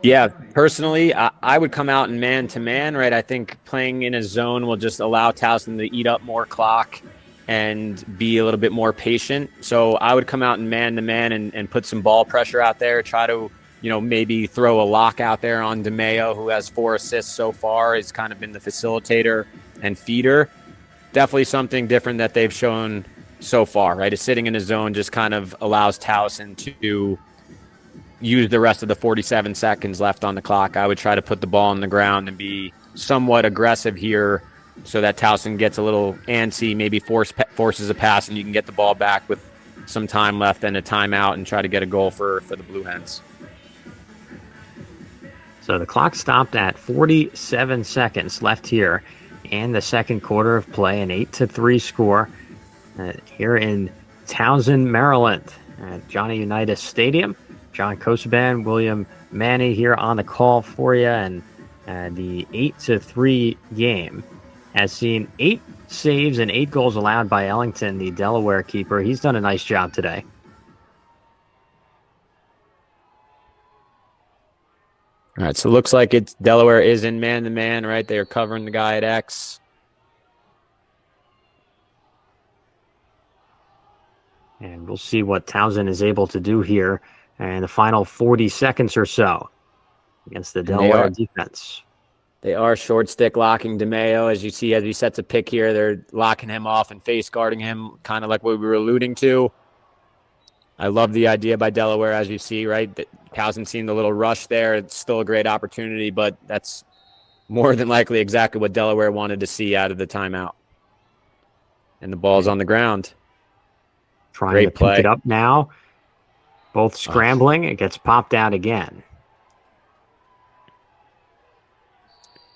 Yeah, personally, I would come out in man-to-man, right? I think playing in a zone will just allow Towson to eat up more clock and be a little bit more patient. So I would come out in man-to-man and put some ball pressure out there, try to, maybe throw a lock out there on DeMeo, who has 4 assists so far. He's kind of been the facilitator and feeder. Definitely something different that they've shown so far, right? Sitting in a zone just kind of allows Towson to use the rest of the 47 seconds left on the clock. I would try to put the ball on the ground and be somewhat aggressive here so that Towson gets a little antsy, maybe forces a pass, and you can get the ball back with some time left and a timeout and try to get a goal for the Blue Hens. So the clock stopped at 47 seconds left here in the second quarter of play, an 8-3 score here in Towson, Maryland at Johnny Unitas Stadium. John Kosoban, William Manny here on the call for you, and the 8-3 game has seen 8 saves and 8 goals allowed by Ellington, the Delaware keeper. He's done a nice job today. All right, so it looks like Delaware is in man-to-man, right? They are covering the guy at X. And we'll see what Towson is able to do here in the final 40 seconds or so against the Delaware defense. They are short stick locking DeMeo. As you see, as he sets a pick here, they're locking him off and face guarding him, kind of like what we were alluding to. I love the idea by Delaware, as you see, right? Towson seen the little rush there. It's still a great opportunity, but that's more than likely exactly what Delaware wanted to see out of the timeout. And the ball's on the ground. Trying to pick it up now. Both scrambling. It gets popped out again.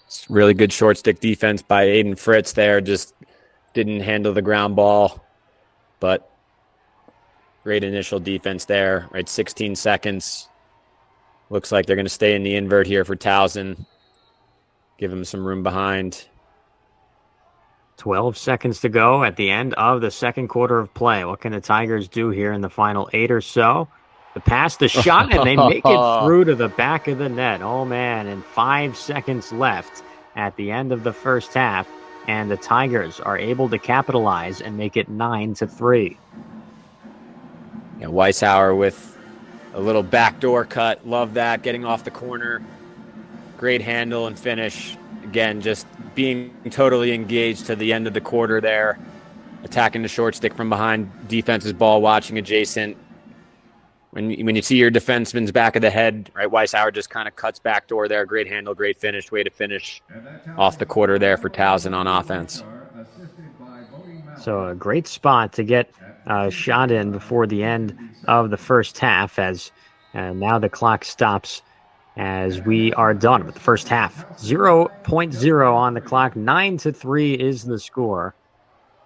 It's really good short stick defense by Aiden Fritz there. Just didn't handle the ground ball, but great initial defense there, right? 16 seconds. Looks like they're going to stay in the invert here for Towson. Give him some room behind. 12 seconds to go at the end of the second quarter of play. What can the Tigers do here in the final 8 or so? The pass, the shot, and they make it through to the back of the net. Oh, man, and 5 seconds left at the end of the first half, and the Tigers are able to capitalize and make it 9-3. Yeah, Weishauer with a little backdoor cut. Love that, getting off the corner. Great handle and finish. Again, just being totally engaged to the end of the quarter there. Attacking the short stick from behind. Defense's ball watching adjacent. When you see your defenseman's back of the head, right, Weishauer just kind of cuts backdoor there. Great handle, great finish. Way to finish off the quarter there for Towson on offense. So a great spot to get a shot in before the end of the first half, as now the clock stops as we are done with the first half. 0.0 on the clock. 9-3 is the score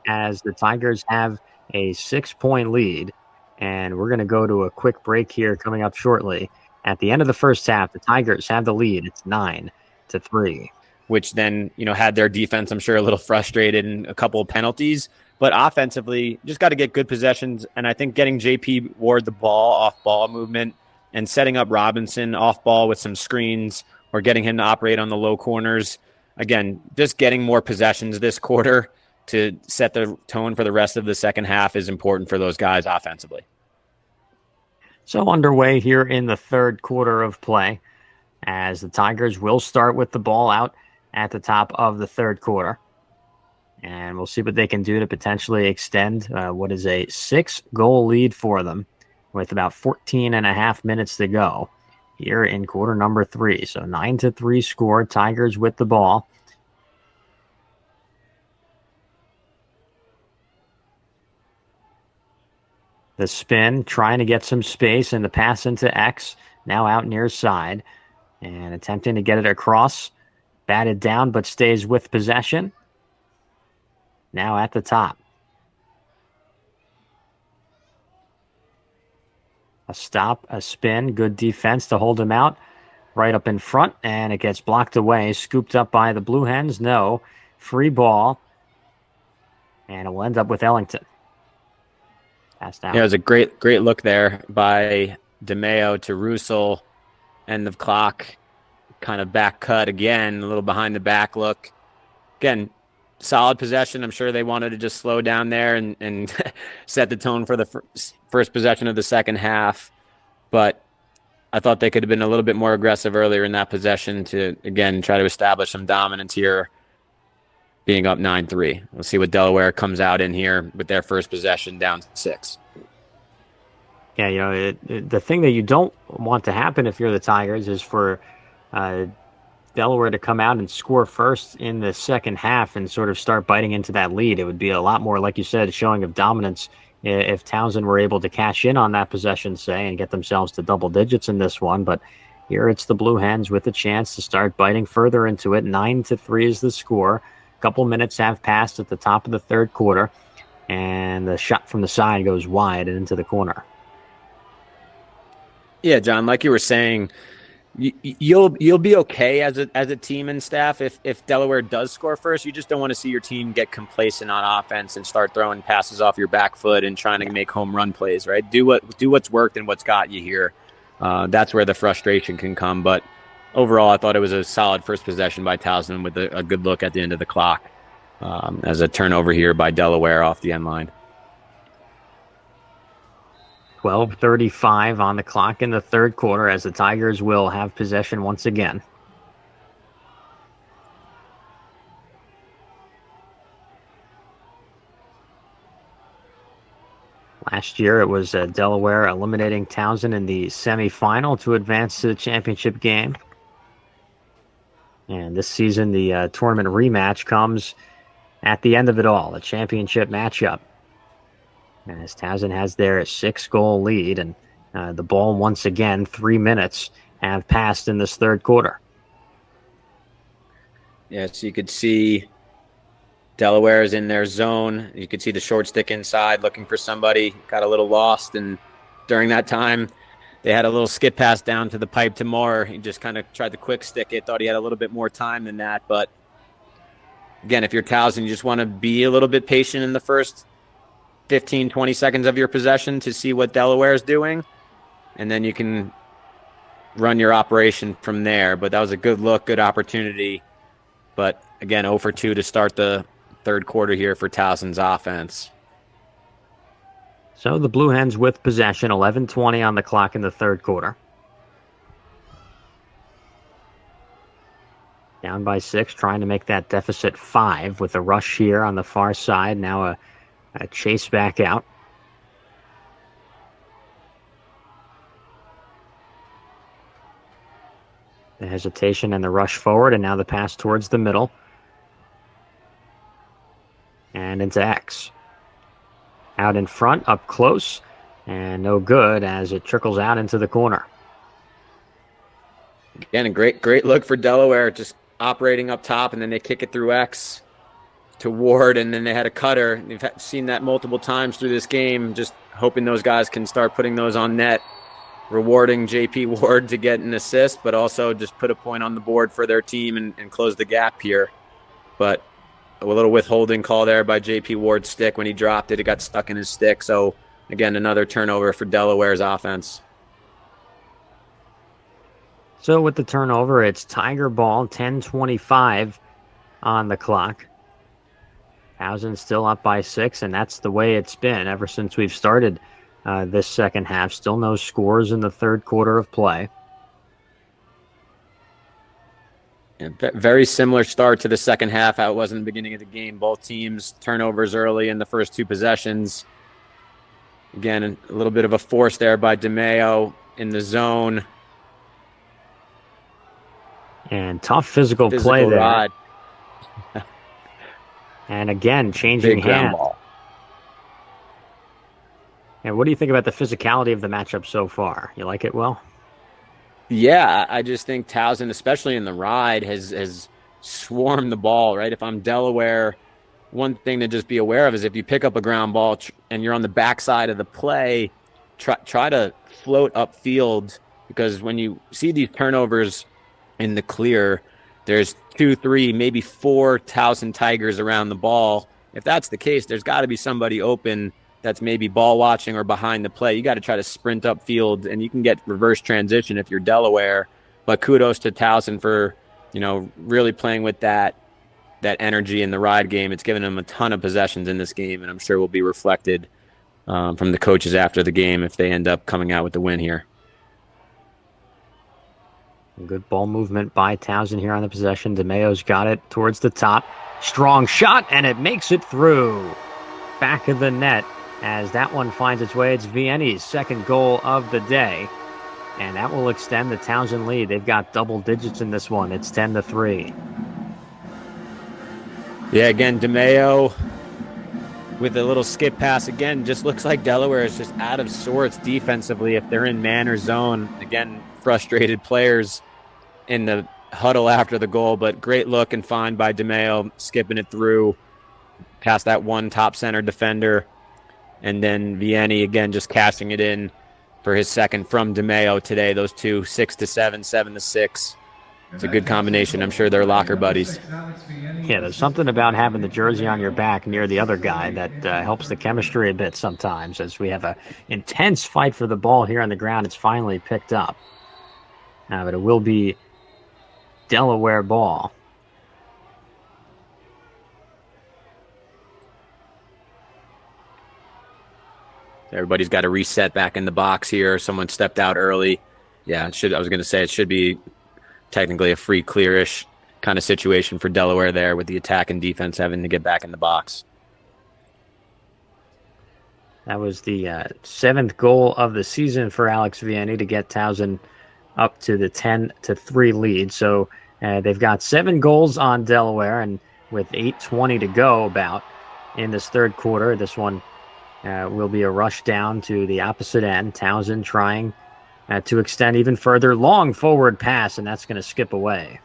as the Tigers have a 6-point lead. And we're going to go to a quick break here coming up shortly. At the end of the first half, the Tigers have the lead. It's 9-3. Which then, had their defense, I'm sure, a little frustrated and a couple of penalties. But offensively, just got to get good possessions. And I think getting JP Ward the ball, off ball movement, and setting up Robinson off ball with some screens or getting him to operate on the low corners. Again, just getting more possessions this quarter to set the tone for the rest of the second half is important for those guys offensively. So underway here in the third quarter of play. as the Tigers will start with the ball out at the top of the third quarter. And we'll see what they can do to potentially extend what is a 6-goal lead for them with about 14 and a half minutes to go here in quarter number 3. So 9-3 score, Tigers with the ball. The spin, trying to get some space, and the pass into X, now out near side, and attempting to get it across. Batted down, but stays with possession. Now at the top. A stop, a spin, good defense to hold him out. Right up in front, and it gets blocked away. Scooped up by the Blue Hens. No. Free ball. And it will end up with Ellington. Passed out. Yeah, it was a great look there by DeMeo to Russell. End of clock. Kind of back cut again. A little behind the back look. Again, solid possession. I'm sure they wanted to just slow down there and set the tone for the first possession of the second half. But I thought they could have been a little bit more aggressive earlier in that possession to, again, try to establish some dominance here, being up 9-3. We'll see what Delaware comes out in here with their first possession down 6. Yeah, you know, the thing that you don't want to happen if you're the Tigers is for Delaware to come out and score first in the second half and sort of start biting into that lead. It would be a lot more, like you said, showing of dominance if Towson were able to cash in on that possession, say, and get themselves to double digits in this one. But here it's the Blue Hens with a chance to start biting further into it. 9-3 is the score. A couple minutes have passed at the top of the third quarter, and the shot from the side goes wide and into the corner. Yeah, John, like you were saying, you'll be okay as a team and staff if Delaware does score first. You just don't want to see your team get complacent on offense and start throwing passes off your back foot and trying to make home run plays, right? Do what's worked and what's got you here. That's where the frustration can come. But overall, I thought it was a solid first possession by Towson with a good look at the end of the clock as a turnover here by Delaware off the end line. 12:35 on the clock in the third quarter as the Tigers will have possession once again. Last year it was Delaware eliminating Towson in the semifinal to advance to the championship game. And this season the tournament rematch comes at the end of it all, a championship matchup. As Towson has their 6-goal lead, and the ball once again, 3 minutes have passed in this third quarter. Yeah, so you could see Delaware is in their zone. You could see the short stick inside looking for somebody, got a little lost, and during that time, they had a little skip pass down to the pipe to Moore. He just kind of tried to quick stick it, thought he had a little bit more time than that. But again, if you're Towson, you just want to be a little bit patient in the first 15, 20 seconds of your possession to see what Delaware is doing, and then you can run your operation from there. But that was a good look, good opportunity. But again, 0 for 2 to start the third quarter here for Towson's offense. So the Blue Hens with possession, 11:20 on the clock in the third quarter. Down by 6, trying to make that deficit 5 with a rush here on the far side. Now a chase back out. The hesitation and the rush forward, and now the pass towards the middle. And into X. Out in front, up close, and no good as it trickles out into the corner. Again, a great look for Delaware, just operating up top, and then they kick it through X to Ward, and then they had a cutter. You've seen that multiple times through this game, just hoping those guys can start putting those on net, rewarding JP Ward to get an assist, but also just put a point on the board for their team and close the gap here. But a little withholding call there by JP Ward's stick. When he dropped it, it got stuck in his stick. So, again, another turnover for Delaware's offense. So with the turnover, it's Tiger ball, 10:25 on the clock. Towson still up by 6, and that's the way it's been ever since we've started this second half. Still no scores in the third quarter of play. Very similar start to the second half, how it was in the beginning of the game. Both teams turnovers early in the first 2 possessions. Again, a little bit of a force there by DeMeo in the zone. And tough physical play there. Rod. And again, changing Big ground hand. ball. And what do you think about the physicality of the matchup so far? You like it, Will? Yeah, I just think Towson, especially in the ride, has swarmed the ball, right? If I'm Delaware, one thing to just be aware of is if you pick up a ground ball and you're on the backside of the play, try to float upfield, because when you see these turnovers in the clear, there's 2, 3, maybe 4 Towson Tigers around the ball. If that's the case, there's got to be somebody open that's maybe ball watching or behind the play. You got to try to sprint upfield, and you can get reverse transition if you're Delaware. But kudos to Towson for, really playing with that energy in the ride game. It's given them a ton of possessions in this game, and I'm sure will be reflected from the coaches after the game if they end up coming out with the win here. Good ball movement by Towson here on the possession. DeMeo's got it towards the top. Strong shot, and it makes it through. Back of the net as that one finds its way. It's Vianney's second goal of the day, and that will extend the Towson lead. They've got double digits in this one. It's 10-3. Yeah, again, DeMeo with a little skip pass. Again, just looks like Delaware is just out of sorts defensively if they're in man or zone. Again, frustrated players in the huddle after the goal, but great look and find by DeMeo, skipping it through past that one top center defender. And then Vianney, again, just cashing it in for his second from DeMeo today. Those two, 6-7, 7-6. It's a good combination. I'm sure they're locker buddies. Yeah, there's something about having the jersey on your back near the other guy that helps the chemistry a bit sometimes. As we have an intense fight for the ball here on the ground, it's finally picked up. Now, but it will be Delaware ball. Everybody's got to reset back in the box here. Someone stepped out early. Yeah, I was going to say it should be technically a free clearish kind of situation for Delaware there, with the attack and defense having to get back in the box. That was the 7th goal of the season for Alex Vianney to get Towson up to the 10-3 lead. So they've got 7 goals on Delaware, and with 8:20 to go about in this third quarter, this one will be a rush down to the opposite end. Towson trying to extend even further. Long forward pass, and that's going to skip away.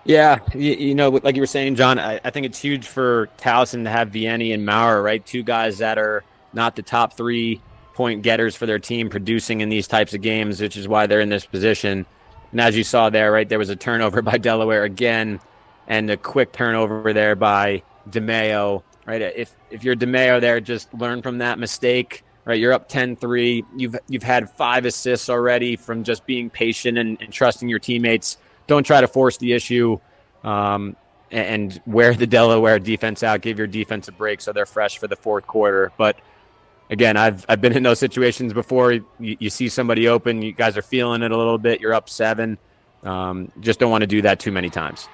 Yeah, like you were saying, John, I think it's huge for Towson to have Vianney and Maurer, right? 2 guys that are not the top 3-point getters for their team, producing in these types of games, which is why they're in this position. And as you saw there, right, there was a turnover by Delaware again, and a quick turnover there by DeMeo. Right, if you're DeMeo there, just learn from that mistake. Right, you're up 10-3. You've had 5 assists already from just being patient and trusting your teammates. Don't try to force the issue, and wear the Delaware defense out. Give your defense a break so they're fresh for the fourth quarter. But again, I've been in those situations before. You see somebody open, you guys are feeling it a little bit. You're up 7. Just don't want to do that too many times.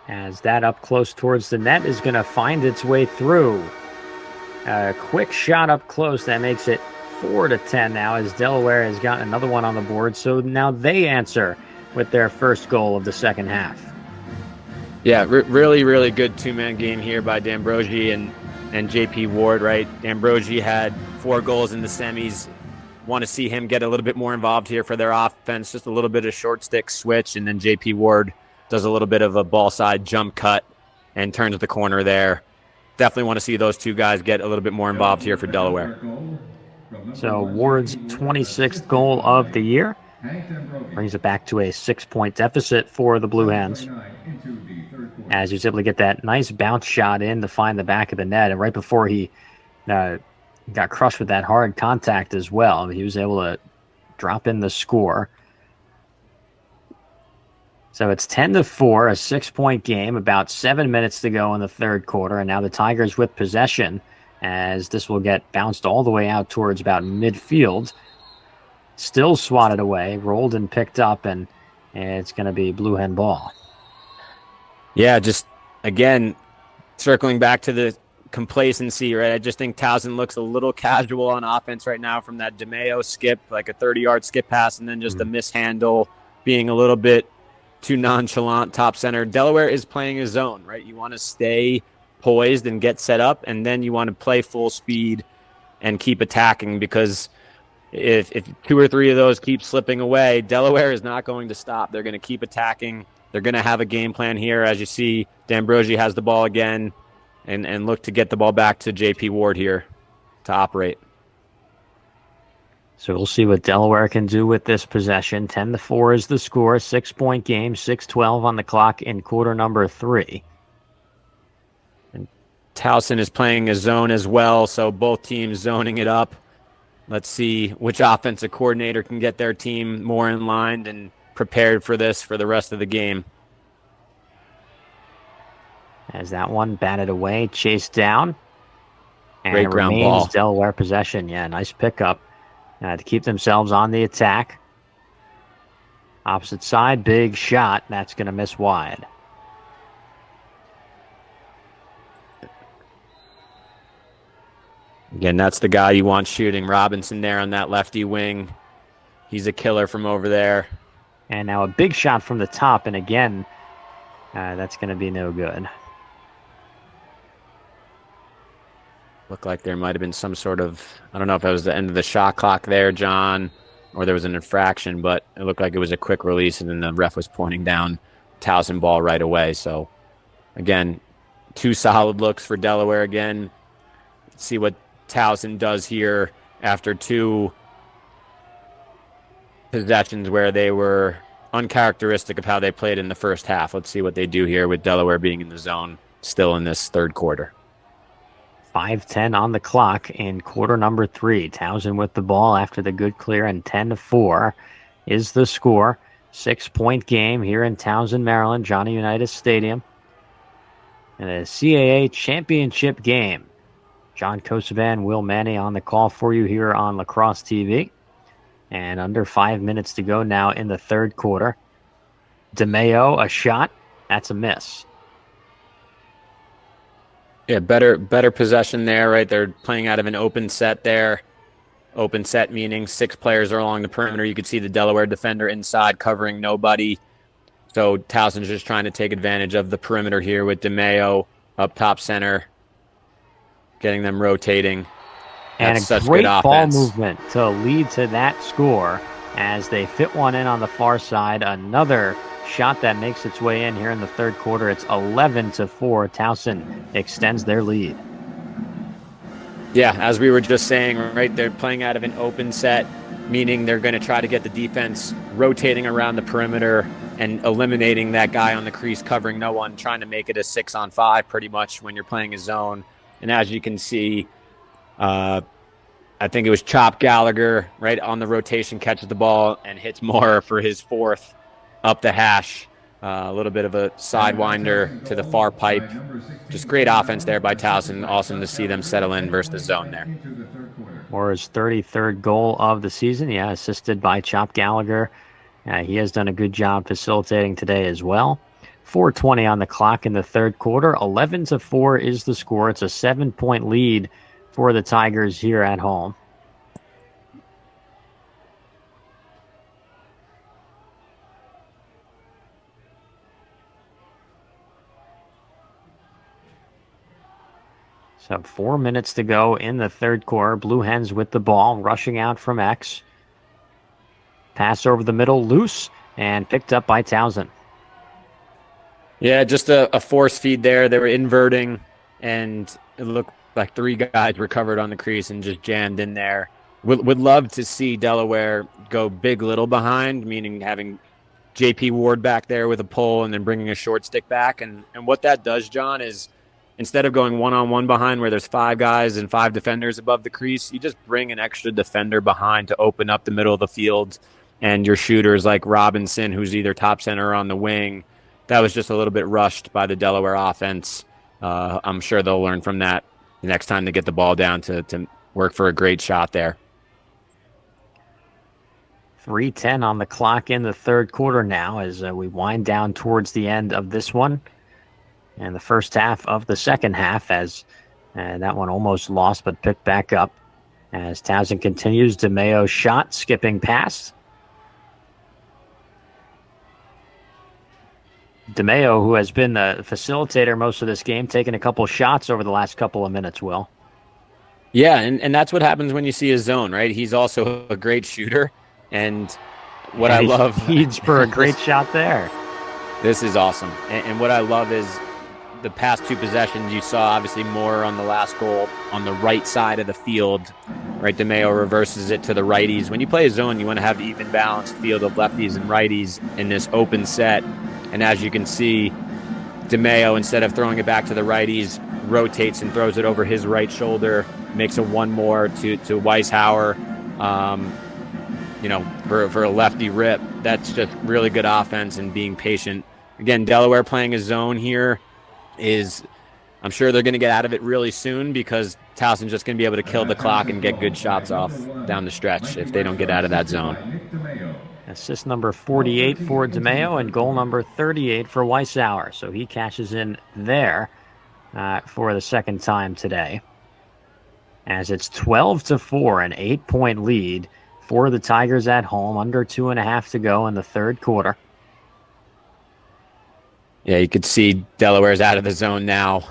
As that up close towards the net is going to find its way through. A quick shot up close that makes it 4-10 now, as Delaware has got another one on the board. So now they answer with their first goal of the second half. Yeah, really, really good 2-man game here by D'Ambrosi and JP Ward, right? D'Ambrosi had 4 goals in the semis. Want to see him get a little bit more involved here for their offense, just a little bit of short stick switch, and then JP Ward does a little bit of a ball side jump cut and turns the corner there. Definitely want to see those 2 guys get a little bit more involved here for Delaware. So Ward's 26th goal of the year brings it back to a 6-point deficit for the Blue Hens, as he's able to get that nice bounce shot in to find the back of the net. And right before he got crushed with that hard contact as well, he was able to drop in the score. So it's 10-4, a 6-point game, about 7 minutes to go in the third quarter. And now the Tigers with possession, as this will get bounced all the way out towards about midfield. Still swatted away, rolled and picked up, and And it's going to be blue hen ball. Yeah, just again, circling back to the complacency, right? I just think Towson looks a little casual on offense right now from that DeMeo skip, like a 30-yard skip pass, and then just a mishandle, being a little bit too nonchalant top center. Delaware is playing a zone, right? You want to stay poised and get set up, and then you want to play full speed and keep attacking, because if 2 or 3 of those keep slipping away, Delaware is not going to stop. They're going to keep attacking. They're going to have a game plan here. As you see, D'Ambrosi has the ball again and look to get the ball back to J.P. Ward here to operate. So we'll see what Delaware can do with this possession. 10-4 is the score. 6-point game. 6:12 on the clock in quarter number 3. And Towson is playing a zone as well, so both teams zoning it up. Let's see which offensive coordinator can get their team more in line and prepared for this for the rest of the game. As that one batted away, chased down. And Great it ground remains ball. Delaware possession. Yeah, nice pickup to keep themselves on the attack. Opposite side, big shot. That's going to miss wide. Again, that's the guy you want shooting. Robinson there on that lefty wing. He's a killer from over there. And now a big shot from the top. And again, that's going to be no good. Looked like there might have been some sort of, I don't know if it was the end of the shot clock there, John, or there was an infraction, but it looked like it was a quick release, and then the ref was pointing down Towson ball right away. So, again, 2 solid looks for Delaware again. Let's see what Towson does here after 2 possessions where they were uncharacteristic of how they played in the first half. Let's see what they do here with Delaware being in the zone still in this third quarter. 5:10 on the clock in quarter number 3. Towson with the ball after the good clear, and 10-4 is the score. 6-point game here in Towson, Maryland, Johnny Unitas Stadium. And a CAA championship game. John Kosovan, Will Manny on the call for you here on Lacrosse TV. And under 5 minutes to go now in the third quarter. DeMeo, a shot. That's a miss. Yeah, better possession there, right? They're playing out of an open set there. Open set meaning 6 players are along the perimeter. You could see the Delaware defender inside covering nobody. So Towson's just trying to take advantage of the perimeter here with DeMeo up top center, getting them rotating. And That's a such great good ball offense. movement to lead to that score as they fit one in on the far side. Another shot that makes its way in here in the third quarter. It's 11-4. Towson extends their lead. Yeah, as we were just saying, right, they're playing out of an open set, meaning they're going to try to get the defense rotating around the perimeter and eliminating that guy on the crease covering no one, trying to make it a 6-on-5 pretty much when you're playing a zone. And as you can see, I think it was Chop Gallagher right on the rotation, catches the ball and hits Moore for his 4th up the hash. A little bit of a sidewinder to the far pipe. Just great offense there by Towson. Awesome to see them settle in versus the zone there. Moore's 33rd goal of the season. Yeah, assisted by Chop Gallagher. He has done a good job facilitating today as well. 4:20 on the clock in the third quarter. 11-4 is the score. It's a 7-point lead for the Tigers here at home. So 4 minutes to go in the third quarter. Blue Hens with the ball, rushing out from X. Pass over the middle, loose, and picked up by Towson. Yeah, just a force feed there. They were inverting, and it looked like 3 guys were covered on the crease and just jammed in there. Would love to see Delaware go big little behind, meaning having J.P. Ward back there with a pull and then bringing a short stick back. And what that does, John, is instead of going one-on-one behind where there's 5 guys and 5 defenders above the crease, you just bring an extra defender behind to open up the middle of the field. And your shooters like Robinson, who's either top center or on the wing, that was just a little bit rushed by the Delaware offense. I'm sure they'll learn from that the next time they get the ball down to work for a great shot there. 3:10 on the clock in the third quarter now as we wind down towards the end of this one and the first half of the second half, as that one almost lost but picked back up as Towson continues. DeMeo shot, skipping past. DeMeo, who has been the facilitator most of this game, taking a couple shots over the last couple of minutes, Will. Yeah, and that's what happens when you see a zone, right? He's also a great shooter. And what I love... feeds for a great shot there. This is awesome. And what I love is the past two possessions, you saw obviously more on the last goal on the right side of the field, right? DeMeo reverses it to the righties. When you play a zone, you want to have an even balanced field of lefties and righties in this open set. And as you can see, DeMeo, instead of throwing it back to the righties, rotates and throws it over his right shoulder, makes a one more to Weishauer, for a lefty rip. That's just really good offense and being patient. Again, Delaware playing a zone here is, I'm sure they're going to get out of it really soon because Towson's just going to be able to kill the clock and get good shots off down the stretch if they don't get out of that zone. Assist number 48 for DeMeo and goal number 38 for Weishauer. So he cashes in there for the second time today. As it's 12-4, an 8-point lead for the Tigers at home, under 2.5 to go in the third quarter. Yeah, you could see Delaware's out of the zone now.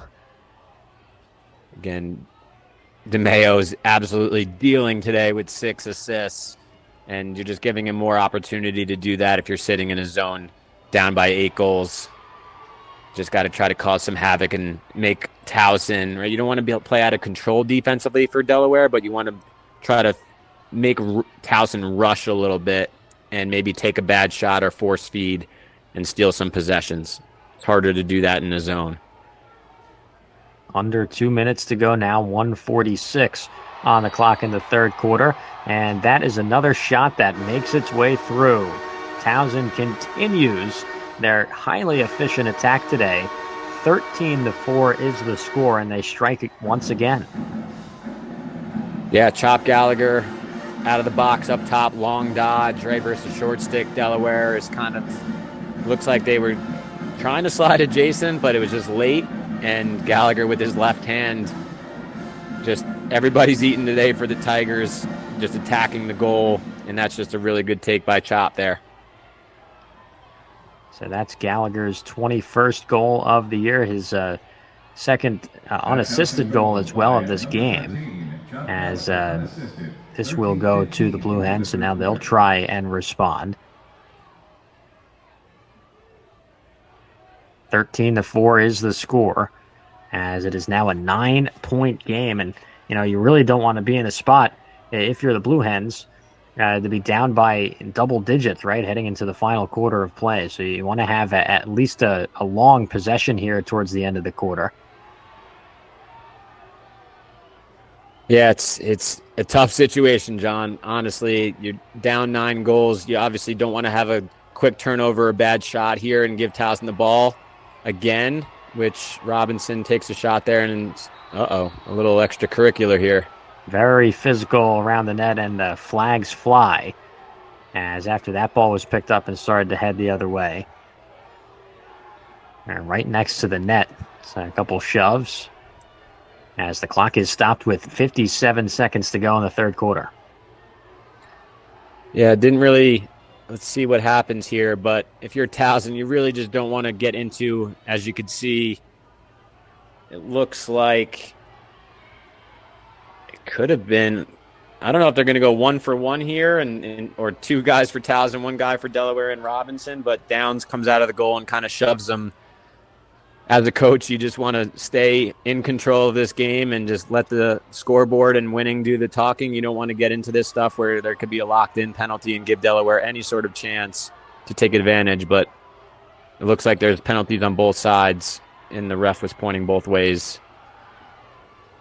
Again, DeMeo's absolutely dealing today with 6 assists, and you're just giving him more opportunity to do that if you're sitting in a zone down by 8 goals. Just got to try to cause some havoc and make Towson, right? You don't want to be able to play out of control defensively for Delaware, but you want to try to make Towson rush a little bit and maybe take a bad shot or force feed and steal some possessions. It's harder to do that in a zone. Under 2 minutes to go now, 1:46 on the clock in the third quarter. And that is another shot that makes its way through. Towson continues their highly efficient attack today. 13-4 is the score, and they strike it once again. Yeah, Chop Gallagher out of the box up top, long dodge, right, versus short stick. Delaware is kind of, looks like they were trying to slide adjacent, but it was just late, and Gallagher with his left hand, just everybody's eating today for the Tigers, just attacking the goal, and that's just a really good take by Chop there. So that's Gallagher's 21st goal of the year, his second unassisted goal as well of this game, as this will go to the Blue Hens, so now they'll try and respond. 13-4 is the score, as it is now a 9-point game, and you really don't want to be in a spot if you're the Blue Hens to be down by double digits, right, heading into the final quarter of play. So you want to have at least a long possession here towards the end of the quarter. Yeah, it's a tough situation, John. Honestly, you're down 9 goals. You obviously don't want to have a quick turnover or bad shot here and give Towson the ball again, which Robinson takes a shot there, and a little extracurricular here. Very physical around the net, and the flags fly as after that ball was picked up and started to head the other way. And right next to the net, so a couple shoves as the clock is stopped with 57 seconds to go in the third quarter. Yeah, didn't really, let's see what happens here, but if you're Towson, you really just don't want to get into, as you can see, it looks like it could have been, I don't know if they're going to go 1-for-1 here or 2 guys for Towson, 1 guy for Delaware and Robinson, but Downs comes out of the goal and kind of shoves them. As a coach, you just want to stay in control of this game and just let the scoreboard and winning do the talking. You don't want to get into this stuff where there could be a locked-in penalty and give Delaware any sort of chance to take advantage, but it looks like there's penalties on both sides, and the ref was pointing both ways.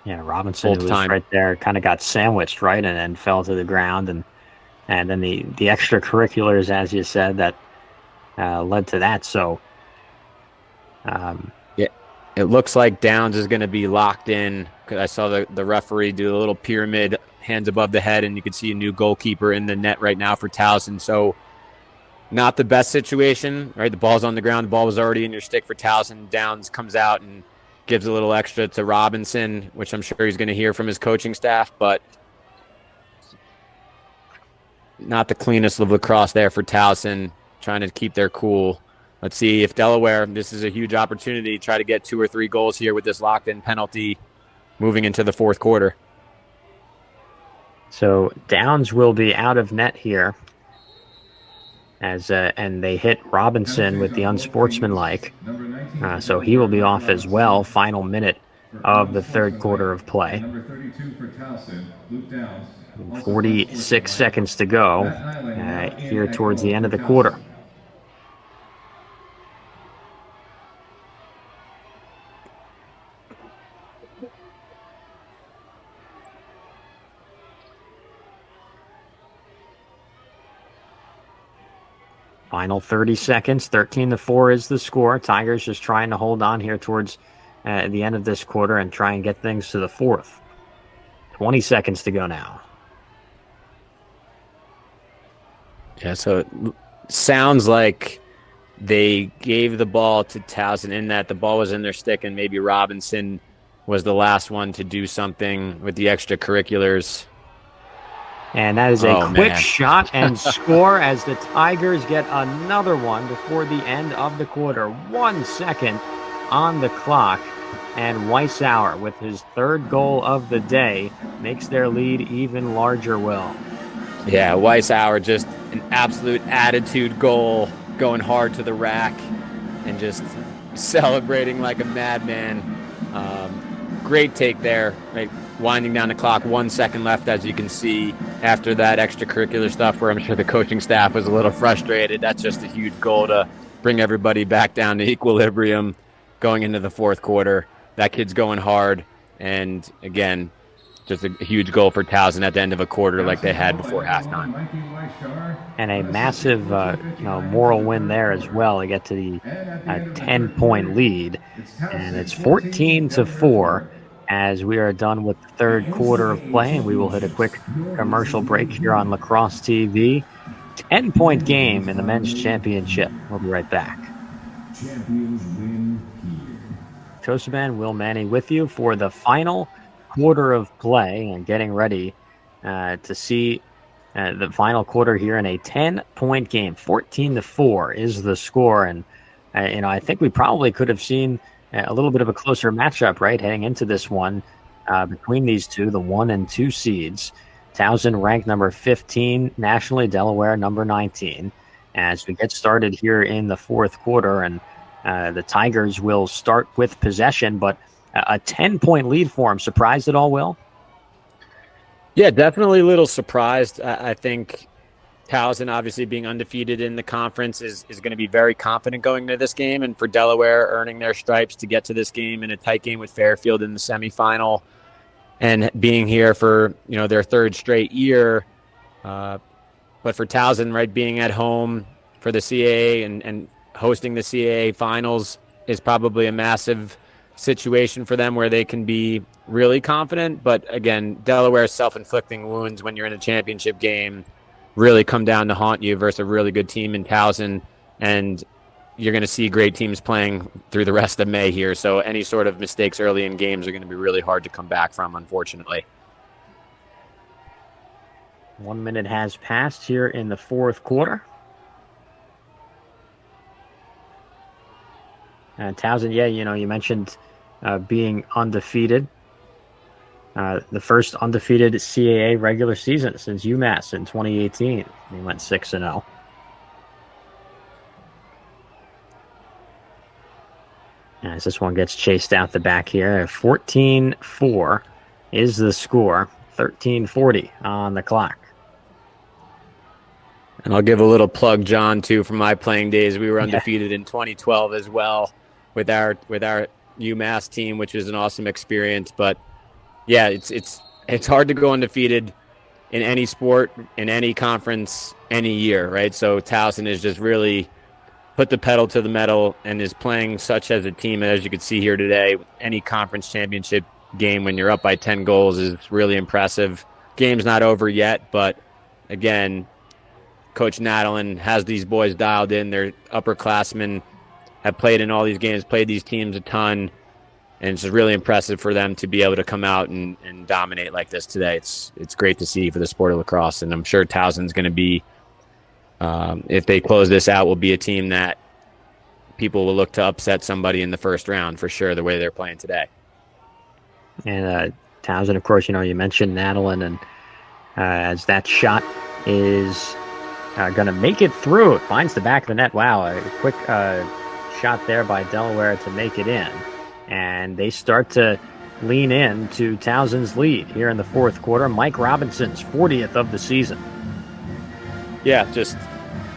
Yeah, Robinson was right there, kind of got sandwiched, right, and then fell to the ground, and then the extracurriculars, as you said, that led to that. So, yeah, it looks like Downs is going to be locked in I saw the referee do a little pyramid, hands above the head, and you could see a new goalkeeper in the net right now for Towson. So not the best situation, right? The ball's on the ground. The ball was already in your stick for Towson. Downs comes out and gives a little extra to Robinson, which I'm sure he's going to hear from his coaching staff, but not the cleanest of lacrosse there for Towson, trying to keep their cool. Let's see if Delaware, this is a huge opportunity, try to get 2 or 3 goals here with this locked-in penalty moving into the fourth quarter. So Downs will be out of net here, as and they hit Robinson with the unsportsmanlike. So he will be off as well. Final minute of the third quarter of play. 46 seconds to go here towards the end of the quarter. Final 30 seconds, 13-4 is the score. Tigers just trying to hold on here towards the end of this quarter and try and get things to the fourth. 20 seconds to go now. Yeah, so it sounds like they gave the ball to Towson in that the ball was in their stick and maybe Robinson was the last one to do something with the extracurriculars. And that is a quick shot and score as the Tigers get another one before the end of the quarter. 1 second on the clock. And Weissauer, with his third goal of the day, makes their lead even larger, Will. Yeah, Weissauer, just an absolute attitude goal, going hard to the rack and just celebrating like a madman. Great take there, right? Winding down the clock, 1 second left, as you can see, after that extracurricular stuff where I'm sure the coaching staff was a little frustrated. That's just a huge goal to bring everybody back down to equilibrium going into the fourth quarter. That kid's going hard, and again, just a huge goal for Towson at the end of a quarter like they had before halftime. And a massive moral win there as well. They get to the 10-point lead, and it's 14-4 as we are done with the third quarter of play, and we will hit a quick commercial break here on Lacrosse TV. 10-point game in the men's championship. We'll be right back. Champions win here. Towson, Will Manny with you for the final quarter of play and getting ready to see the final quarter here in a 10-point game. 14-4 is the score, and I think we probably could have seen a little bit of a closer matchup, right, heading into this one between these two, the 1 and 2 seeds. Towson ranked number 15 nationally, Delaware number 19. As we get started here in the fourth quarter, and the Tigers will start with possession, but a 10-point lead for them. Surprised at all, Will? Yeah, definitely a little surprised. I think Towson, obviously being undefeated in the conference, is going to be very confident going into this game. And for Delaware, earning their stripes to get to this game in a tight game with Fairfield in the semifinal and being here for their third straight year. But for Towson, right, being at home for the CAA and hosting the CAA finals is probably a massive situation for them where they can be really confident. But again, Delaware's self-inflicting wounds when you're in a championship game really come down to haunt you versus a really good team in Towson, and you're going to see great teams playing through the rest of May here. So any sort of mistakes early in games are going to be really hard to come back from, unfortunately. 1 minute has passed here in the fourth quarter. Towson, you mentioned being undefeated. The first undefeated CAA regular season since UMass in 2018. They went 6-0. As this one gets chased out the back here, 14-4 is the score. 13:40 on the clock. And I'll give a little plug, John, too, from my playing days. We were undefeated in 2012 as well with our UMass team, which was an awesome experience. But yeah, it's hard to go undefeated in any sport, in any conference, any year, right? So Towson has just really put the pedal to the metal and is playing such as a team, as you can see here today. Any conference championship game when you're up by 10 goals is really impressive. Game's not over yet, but again, Coach Nadalin has these boys dialed in. They're upperclassmen, have played in all these games, played these teams a ton, and it's really impressive for them to be able to come out and dominate like this today. It's great to see for the sport of lacrosse, and I'm sure Towson's going to be, if they close this out, will be a team that people will look to upset somebody in the first round for sure, the way they're playing today. And Towson, of course, you mentioned Nadalin, and as that shot is going to make it through, it finds the back of the net. Wow, a quick shot there by Delaware to make it in. And they start to lean in to Towson's lead here in the fourth quarter. Mike Robinson's 40th of the season. Yeah, just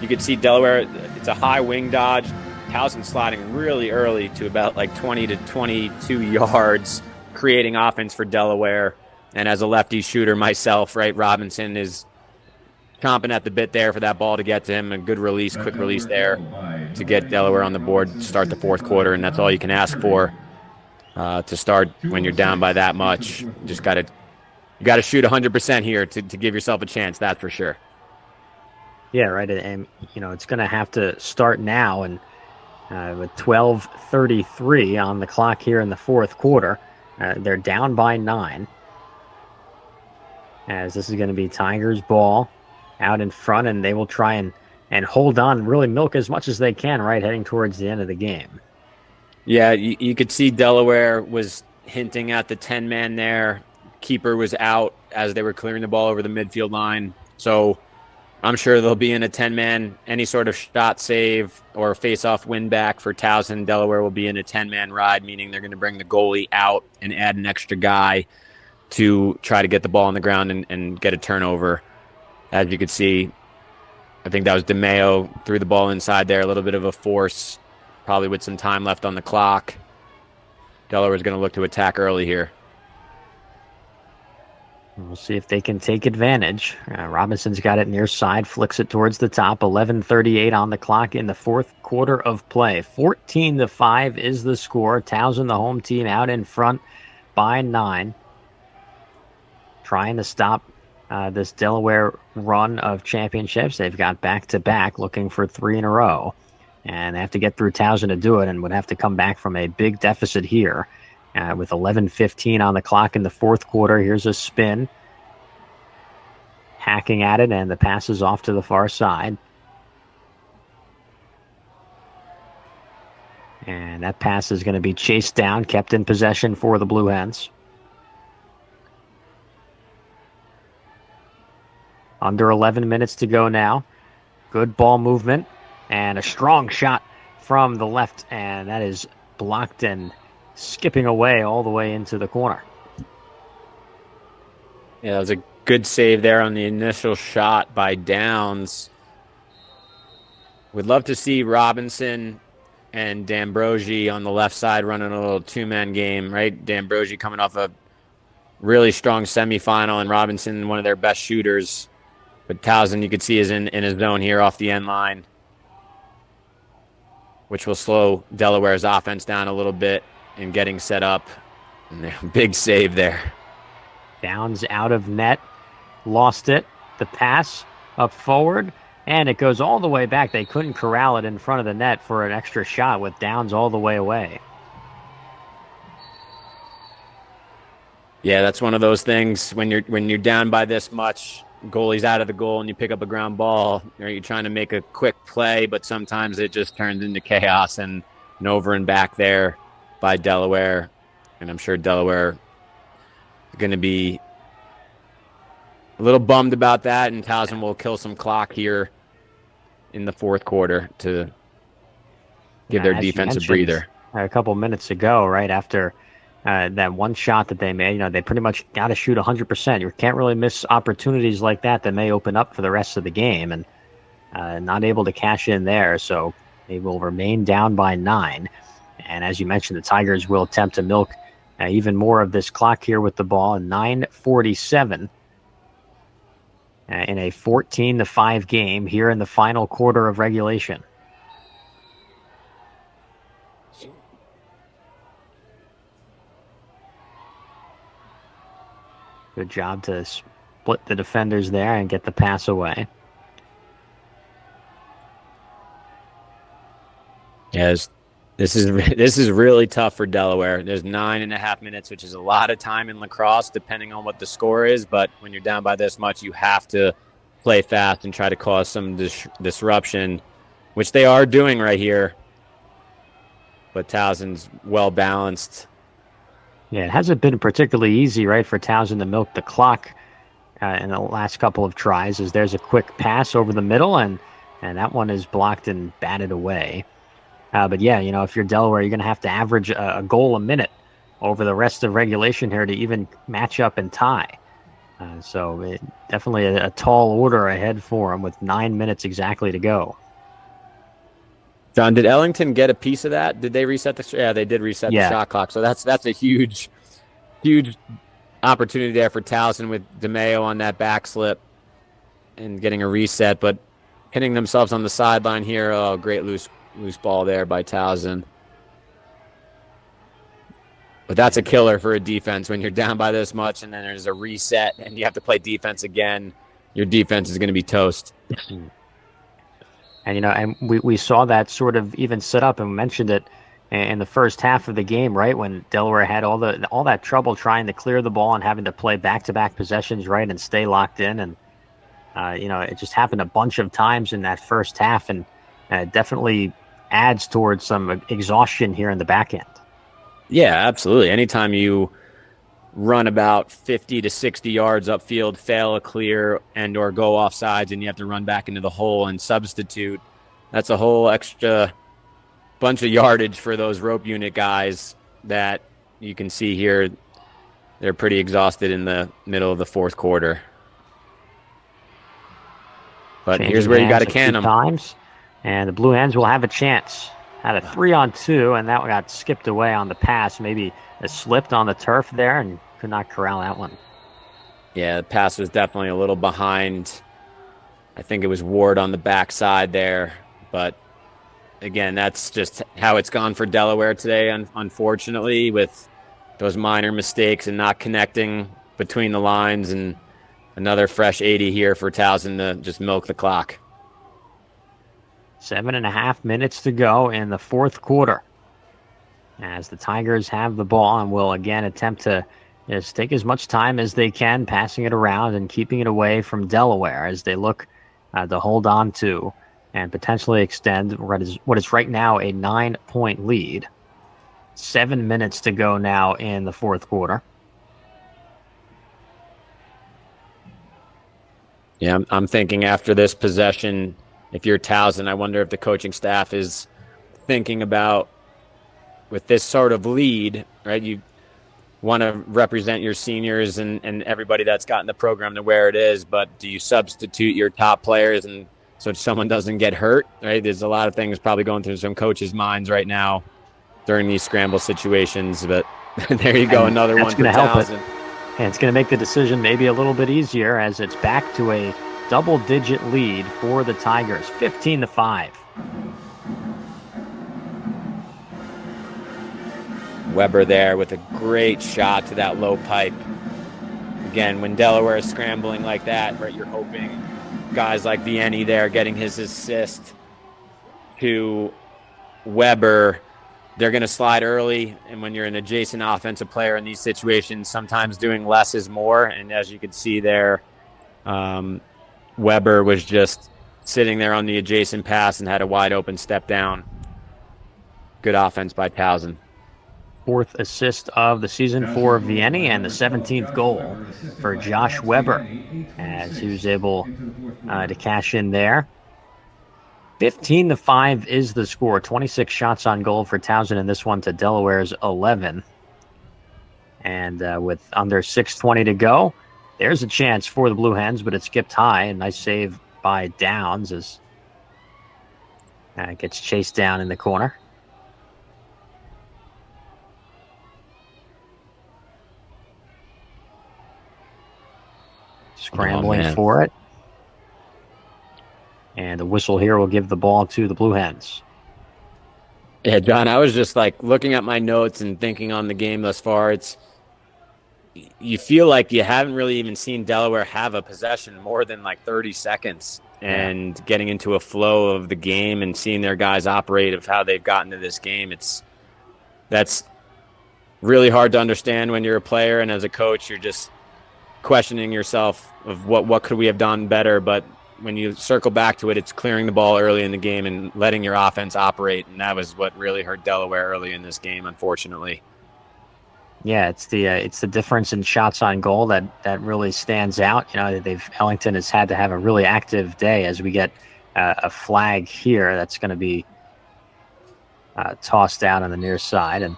you could see Delaware, it's a high wing dodge. Towson sliding really early to about like 20 to 22 yards, creating offense for Delaware. And as a lefty shooter myself, right, Robinson is chomping at the bit there for that ball to get to him. A good release, quick release there to get Delaware on the board to start the fourth quarter, and that's all you can ask for to start when you're down by that much. You got to shoot 100% here to give yourself a chance, that's for sure. Yeah, right, and it's going to have to start now, and with 12:33 on the clock here in the fourth quarter, they're down by 9. As this is going to be Tigers' ball out in front, and they will try and hold on and really milk as much as they can, right, heading towards the end of the game. Yeah, you could see Delaware was hinting at the 10-man there. Keeper was out as they were clearing the ball over the midfield line. So I'm sure they'll be in a 10-man, any sort of shot save or face-off win back for Towson. Delaware will be in a 10-man ride, meaning they're going to bring the goalie out and add an extra guy to try to get the ball on the ground and get a turnover. As you could see, I think that was DeMeo, threw the ball inside there, a little bit of a force, probably with some time left on the clock. Delaware's going to look to attack early here. We'll see if they can take advantage. Robinson's got it near side, flicks it towards the top. 11:38 on the clock in the fourth quarter of play. 14-5 is the score. Towson, the home team, out in front by 9. Trying to stop this Delaware run of championships. They've got back-to-back, looking for 3 in a row. And they have to get through Towson to do it, and would have to come back from a big deficit here. With 11:15 on the clock in the fourth quarter, here's a spin. Hacking at it, and the pass is off to the far side. And that pass is going to be chased down, kept in possession for the Blue Hens. Under 11 minutes to go now. Good ball movement, and a strong shot from the left, and that is blocked and skipping away all the way into the corner. Yeah, that was a good save there on the initial shot by Downs. We'd love to see Robinson and D'Ambrosi on the left side running a little two-man game, right? D'Ambrosi coming off a really strong semifinal, and Robinson, one of their best shooters. But Towson, you could see, is in his zone here off the end line, which will slow Delaware's offense down a little bit and getting set up. And big save there. Downs out of net, lost it. The pass up forward, and it goes all the way back. They couldn't corral it in front of the net for an extra shot with Downs all the way away. Yeah, that's one of those things when you're down by this much, goalie's out of the goal and you pick up a ground ball, or you're trying to make a quick play, but sometimes it just turns into chaos and an over and back there by Delaware. And I'm sure Delaware is going to be a little bummed about that, and Towson will kill some clock here in the fourth quarter to give their defense a breather. A couple minutes ago, right after that one shot that they made, they pretty much got to shoot 100%. You can't really miss opportunities like that may open up for the rest of the game, and not able to cash in there. So they will remain down by 9. And as you mentioned, the Tigers will attempt to milk even more of this clock here with the ball. 9:47 in a 14-5 game here in the final quarter of regulation. Good job to split the defenders there and get the pass away. Yes, this is really tough for Delaware. There's 9.5 minutes, which is a lot of time in lacrosse, depending on what the score is. But when you're down by this much, you have to play fast and try to cause some disruption, which they are doing right here. But Towson's well balanced. Yeah, it hasn't been particularly easy, right, for Towson to milk the clock in the last couple of tries, as there's a quick pass over the middle, and that one is blocked and batted away. But yeah, if you're Delaware, you're going to have to average a goal a minute over the rest of regulation here to even match up and tie. So definitely a tall order ahead for them with 9 minutes exactly to go. John, did Ellington get a piece of that? Did they reset the? Yeah, they did reset the shot clock. So that's a huge opportunity there for Towson with DeMeo on that back slip and getting a reset, but hitting themselves on the sideline here. Oh, great loose ball there by Towson. But that's a killer for a defense when you're down by this much and then there's a reset and you have to play defense again. Your defense is going to be toast. And, and we saw that sort of even set up, and we mentioned it in the first half of the game, right, when Delaware had all that trouble trying to clear the ball and having to play back-to-back possessions, right, and stay locked in. And, it just happened a bunch of times in that first half, and it definitely adds towards some exhaustion here in the back end. Yeah, absolutely. Anytime you run about 50 to 60 yards upfield, fail a clear and or go off sides, and you have to run back into the hole and substitute, that's a whole extra bunch of yardage for those rope unit guys that you can see here. They're pretty exhausted in the middle of the fourth quarter. But here's where you got to can them. Times, and the Blue Hens will have a chance. Had a 3-on-2, and that one got skipped away on the pass. Maybe it slipped on the turf there and could not corral that one. Yeah, the pass was definitely a little behind. I think it was Ward on the backside there. But, again, that's just how it's gone for Delaware today, unfortunately, with those minor mistakes and not connecting between the lines. And another fresh 80 here for Towson to just milk the clock. 7.5 minutes to go in the fourth quarter, as the Tigers have the ball and will again attempt to just take as much time as they can, passing it around and keeping it away from Delaware as they look to hold on to and potentially extend what is right now a 9-point lead. 7 minutes to go now in the fourth quarter. Yeah, I'm thinking after this possession, if you're Towson, I wonder if the coaching staff is thinking about, with this sort of lead, right, you want to represent your seniors and everybody that's gotten the program to where it is, but do you substitute your top players and so someone doesn't get hurt, right? There's a lot of things probably going through some coaches' minds right now during these scramble situations, but there you go, another one for Towson. And it's going to make the decision maybe a little bit easier as it's back to a double-digit lead for the Tigers, 15-5. Weber there with a great shot to that low pipe. Again, when Delaware is scrambling like that, right, you're hoping guys like Vianney there getting his assist to Weber. They're going to slide early, and when you're an adjacent offensive player in these situations, sometimes doing less is more. And as you can see there, Weber was just sitting there on the adjacent pass and had a wide open step down. Good offense by Towson. Fourth assist of the season for Vianney and the 17th goal for Josh Weber as he was able to cash in there. 15-5 is the score. 26 shots on goal for Towson in this one to Delaware's 11. And with under 6:20 to go, there's a chance for the Blue Hens, but it skipped high. A nice save by Downs as it gets chased down in the corner. Scrambling for it. And the whistle here will give the ball to the Blue Hens. Yeah, John, I was just like looking at my notes and thinking on the game thus far. you feel like you haven't really even seen Delaware have a possession more than like 30 seconds, and getting into a flow of the game and seeing their guys operate of how they've gotten to this game. That's really hard to understand when you're a player, and as a coach, you're just questioning yourself of what could we have done better. But when you circle back to it, it's clearing the ball early in the game and letting your offense operate, and that was what really hurt Delaware early in this game, unfortunately. Yeah, it's the difference in shots on goal that really stands out. You know, Ellington has had to have a really active day as we get a flag here that's going to be tossed down on the near side, and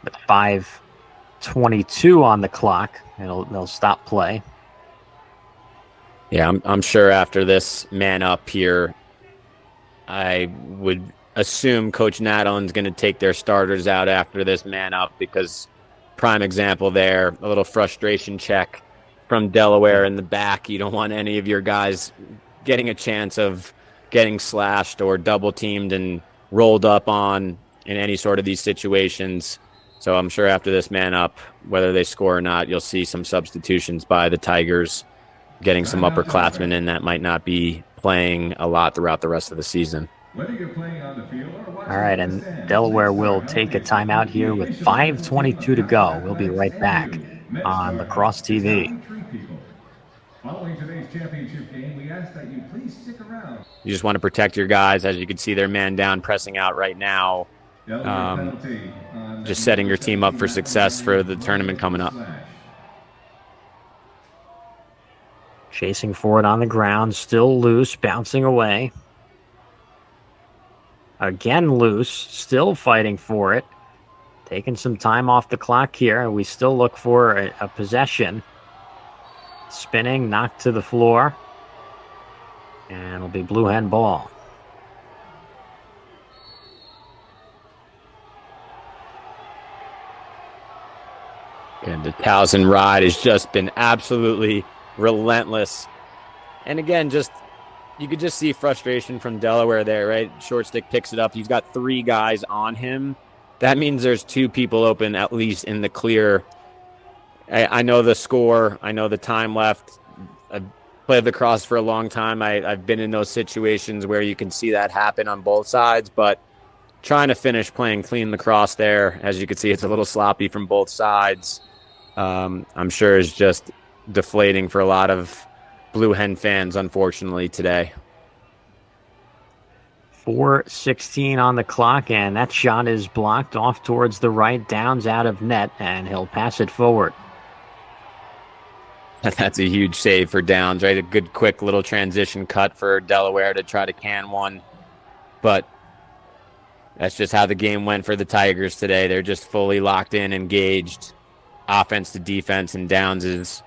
with 5:22 on the clock, they'll stop play. Yeah, I'm sure after this man up here, I would assume Coach Nadalon's going to take their starters out after this man up, because prime example there, a little frustration check from Delaware in the back. You don't want any of your guys getting a chance of getting slashed or double teamed and rolled up on in any sort of these situations. So I'm sure after this man up, whether they score or not, you'll see some substitutions by the Tigers, getting some upperclassmen in that might not be playing a lot throughout the rest of the season. Whether you're playing on the field or watching All right, and Delaware will take a timeout here with 5:22 to go. We'll be right back on Lacrosse TV. Following today's championship game, we ask that you please stick around. You just want to protect your guys. As you can see, they're man down, pressing out right now. Just setting your team up for success for the tournament coming up. Chasing forward on the ground, still loose, bouncing away. Again loose, still fighting for it. Taking some time off the clock here, and we still look for a possession. Spinning, knocked to the floor. And it'll be blue hen ball. And the Towson ride has just been absolutely relentless. And again, you could just see frustration from Delaware there, right? Short stick picks it up. He's got 3 guys on him. That means there's 2 people open at least in the clear. I know the score. I know the time left. I've played lacrosse for a long time. I've been in those situations where you can see that happen on both sides, but trying to finish playing clean lacrosse there, as you can see, it's a little sloppy from both sides. I'm sure is just deflating for a lot of Blue Hen fans, unfortunately, today. 4:16 on the clock, and that shot is blocked off towards the right, Downs out of net, and he'll pass it forward. That's a huge save for Downs, right? A good, quick little transition cut for Delaware to try to can one. But that's just how the game went for the Tigers today. They're just fully locked in, engaged, offense to defense, and Downs is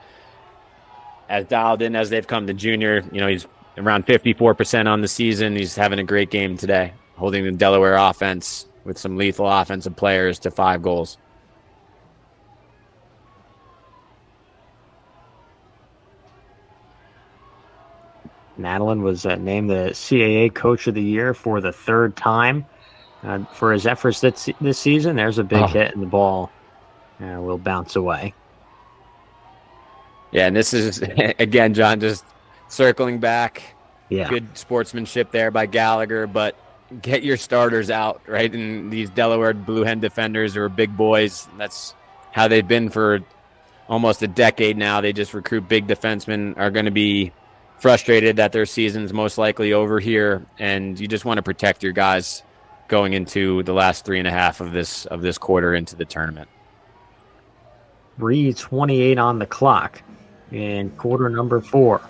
as dialed in as they've come to junior. You know, he's around 54% on the season. He's having a great game today, holding the Delaware offense with some lethal offensive players to 5 goals. Nadalon was named the CAA Coach of the Year for the 3rd time for his efforts this season. There's a big hit, and the ball will bounce away. Yeah, and this is, again, John, just circling back. Yeah. Good sportsmanship there by Gallagher, but get your starters out, right? And these Delaware Blue Hen defenders are big boys. That's how they've been for almost a decade now. They just recruit big defensemen, are going to be frustrated that their season's most likely over here, and you just want to protect your guys going into the last 3.5 of this quarter into the tournament. 3:28 on the clock in quarter number 4.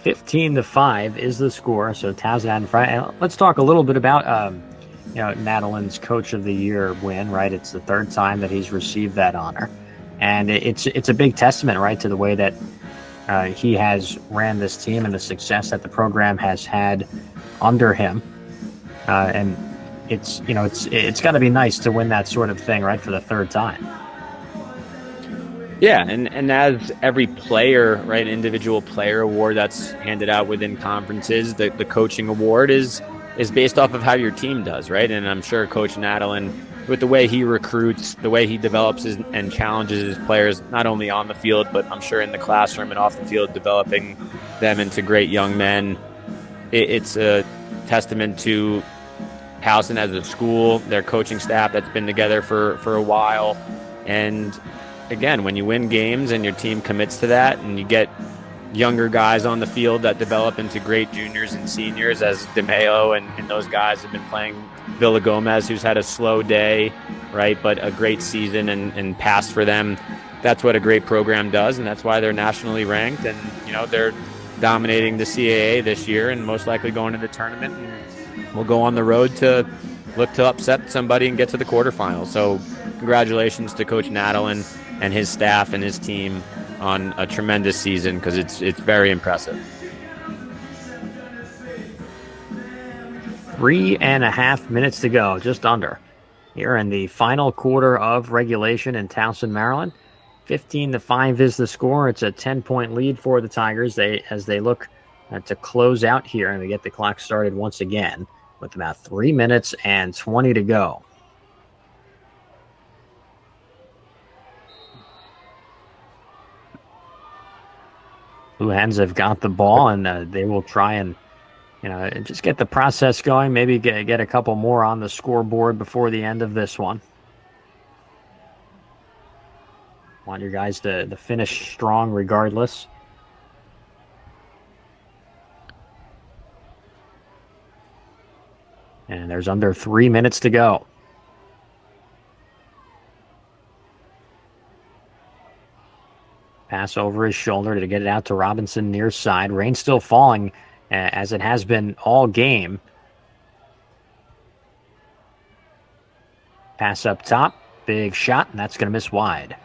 15-5 is the score. So Towson out in front. Let's talk a little bit about Nadalon's Coach of the Year win. Right, it's the 3rd time that he's received that honor, and it's a big testament, right, to the way that he has ran this team and the success that the program has had under him. And it's got to be nice to win that sort of thing, right, for the 3rd time. Yeah, and as every player, right, individual player award that's handed out within conferences, the coaching award is based off of how your team does, right? And I'm sure Coach Nadalon with the way he recruits, the way he develops and challenges his players, not only on the field, but I'm sure in the classroom and off the field, developing them into great young men. It's a testament to Towson as a school, their coaching staff that's been together for a while. And again, when you win games and your team commits to that and you get younger guys on the field that develop into great juniors and seniors, as DeMeo and those guys have been playing, Villa Gomez, who's had a slow day, right, but a great season and passed for them. That's what a great program does, and that's why they're nationally ranked. And, they're dominating the CAA this year and most likely going to the tournament. And we'll go on the road to look to upset somebody and get to the quarterfinals. So congratulations to Coach Nadalin and his staff and his team on a tremendous season, because it's very impressive. 3.5 minutes to go, just under, here in the final quarter of regulation in Towson, Maryland. 15-5 is the score. It's a 10-point lead for the Tigers as they look to close out here, and we get the clock started once again with about 3 minutes and 20 to go. Blue Hens have got the ball, and they will try and just get the process going, maybe get a couple more on the scoreboard before the end of this one. Want your guys to finish strong regardless. And there's under 3 minutes to go. Pass over his shoulder to get it out to Robinson near side. Rain still falling as it has been all game. Pass up top. Big shot, and that's going to miss wide.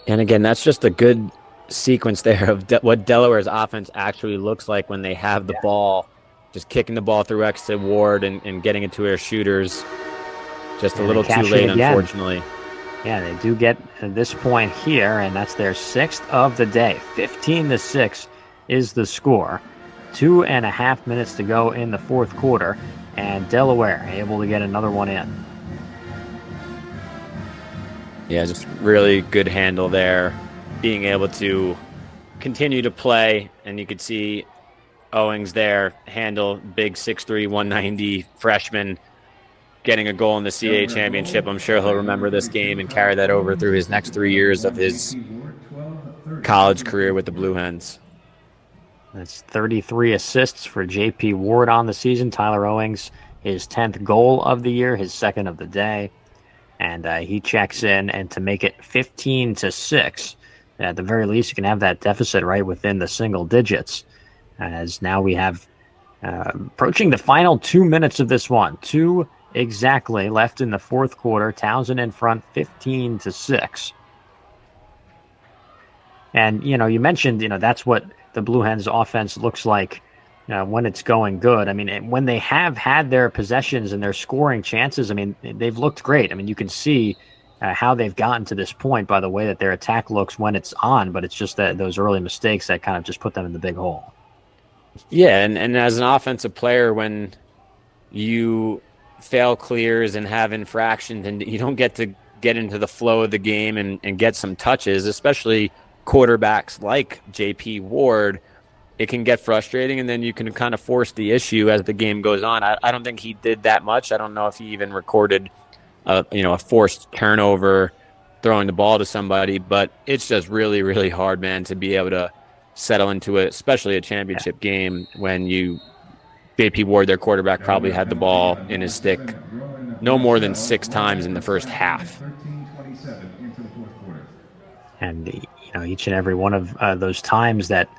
And again, that's just a good sequence there of what Delaware's offense actually looks like when they have the ball, just kicking the ball through exit Ward and getting it to their shooters. Just a little too late, unfortunately. Yeah, they do get this point here, and that's their 6th of the day. 15-6 is the score. 2.5 minutes to go in the fourth quarter, and Delaware able to get another one in. Yeah, just really good handle there, being able to continue to play, and you could see Owings there handle big 6'3", 190 freshman, getting a goal in the CAA championship. I'm sure he'll remember this game and carry that over through his next 3 years of his college career with the Blue Hens. That's 33 assists for J.P. Ward on the season. Tyler Owings, his 10th goal of the year, his 2nd of the day. And he checks in, and to make it 15-6, at the very least, you can have that deficit right within the single digits. As now we have approaching the final 2 minutes of this one. 2 exactly left in the fourth quarter. Towson in front, 15-6. And, you mentioned, that's what the Blue Hens offense looks like when it's going good. I mean, when they have had their possessions and their scoring chances, I mean, they've looked great. I mean, you can see how they've gotten to this point by the way that their attack looks when it's on, but it's just that those early mistakes that kind of just put them in the big hole. Yeah, and as an offensive player, when you fail clears and have infractions and you don't get to get into the flow of the game and get some touches, especially quarterbacks like J.P. Ward, it can get frustrating, and then you can kind of force the issue as the game goes on. I don't think he did that much. I don't know if he even recorded a forced turnover throwing the ball to somebody, but it's just really, really hard, man, to be able to settle into it, especially a championship game when J.P. Ward, their quarterback, probably had the ball in his stick no more than 6 times in the first half. And, each and every one of those times that,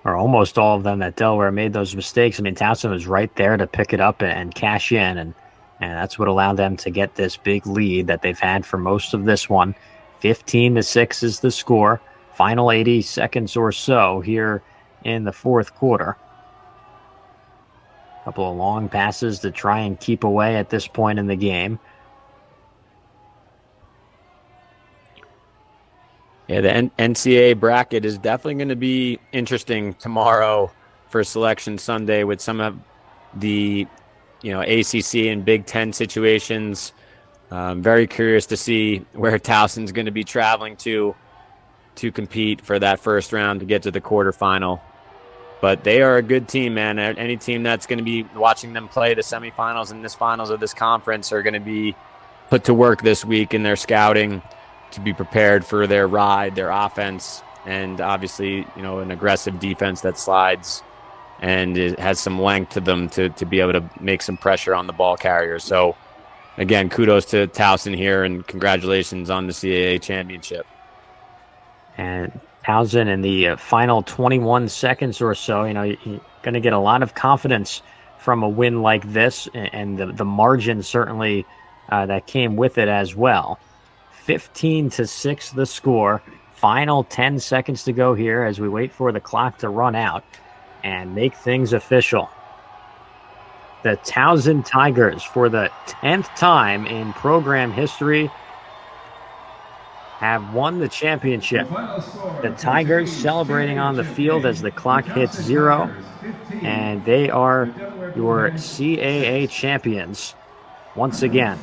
or almost all of them, that Delaware made those mistakes, I mean, Towson was right there to pick it up and cash in, and that's what allowed them to get this big lead that they've had for most of this one. 15-6 is the score. Final 80 seconds or so here in the fourth quarter. A couple of long passes to try and keep away at this point in the game. Yeah, the NCAA bracket is definitely going to be interesting tomorrow for Selection Sunday with some of the ACC and Big Ten situations. Very curious to see where Towson's going to be traveling to compete for that first round to get to the quarterfinal. But they are a good team, man. Any team that's going to be watching them play the semifinals and this finals of this conference are going to be put to work this week in their scouting to be prepared for their ride, their offense, and obviously, an aggressive defense that slides and it has some length to them to be able to make some pressure on the ball carriers. So, again, kudos to Towson here, and congratulations on the CAA championship. And Towson in the final 21 seconds or so, you're going to get a lot of confidence from a win like this, and the margin certainly that came with it as well. 15-6 the score. Final 10 seconds to go here as we wait for the clock to run out and make things official. The Towson Tigers, for the 10th time in program history, have won the championship. The Tigers celebrating on the field as the clock hits 0, and they are your CAA champions once again.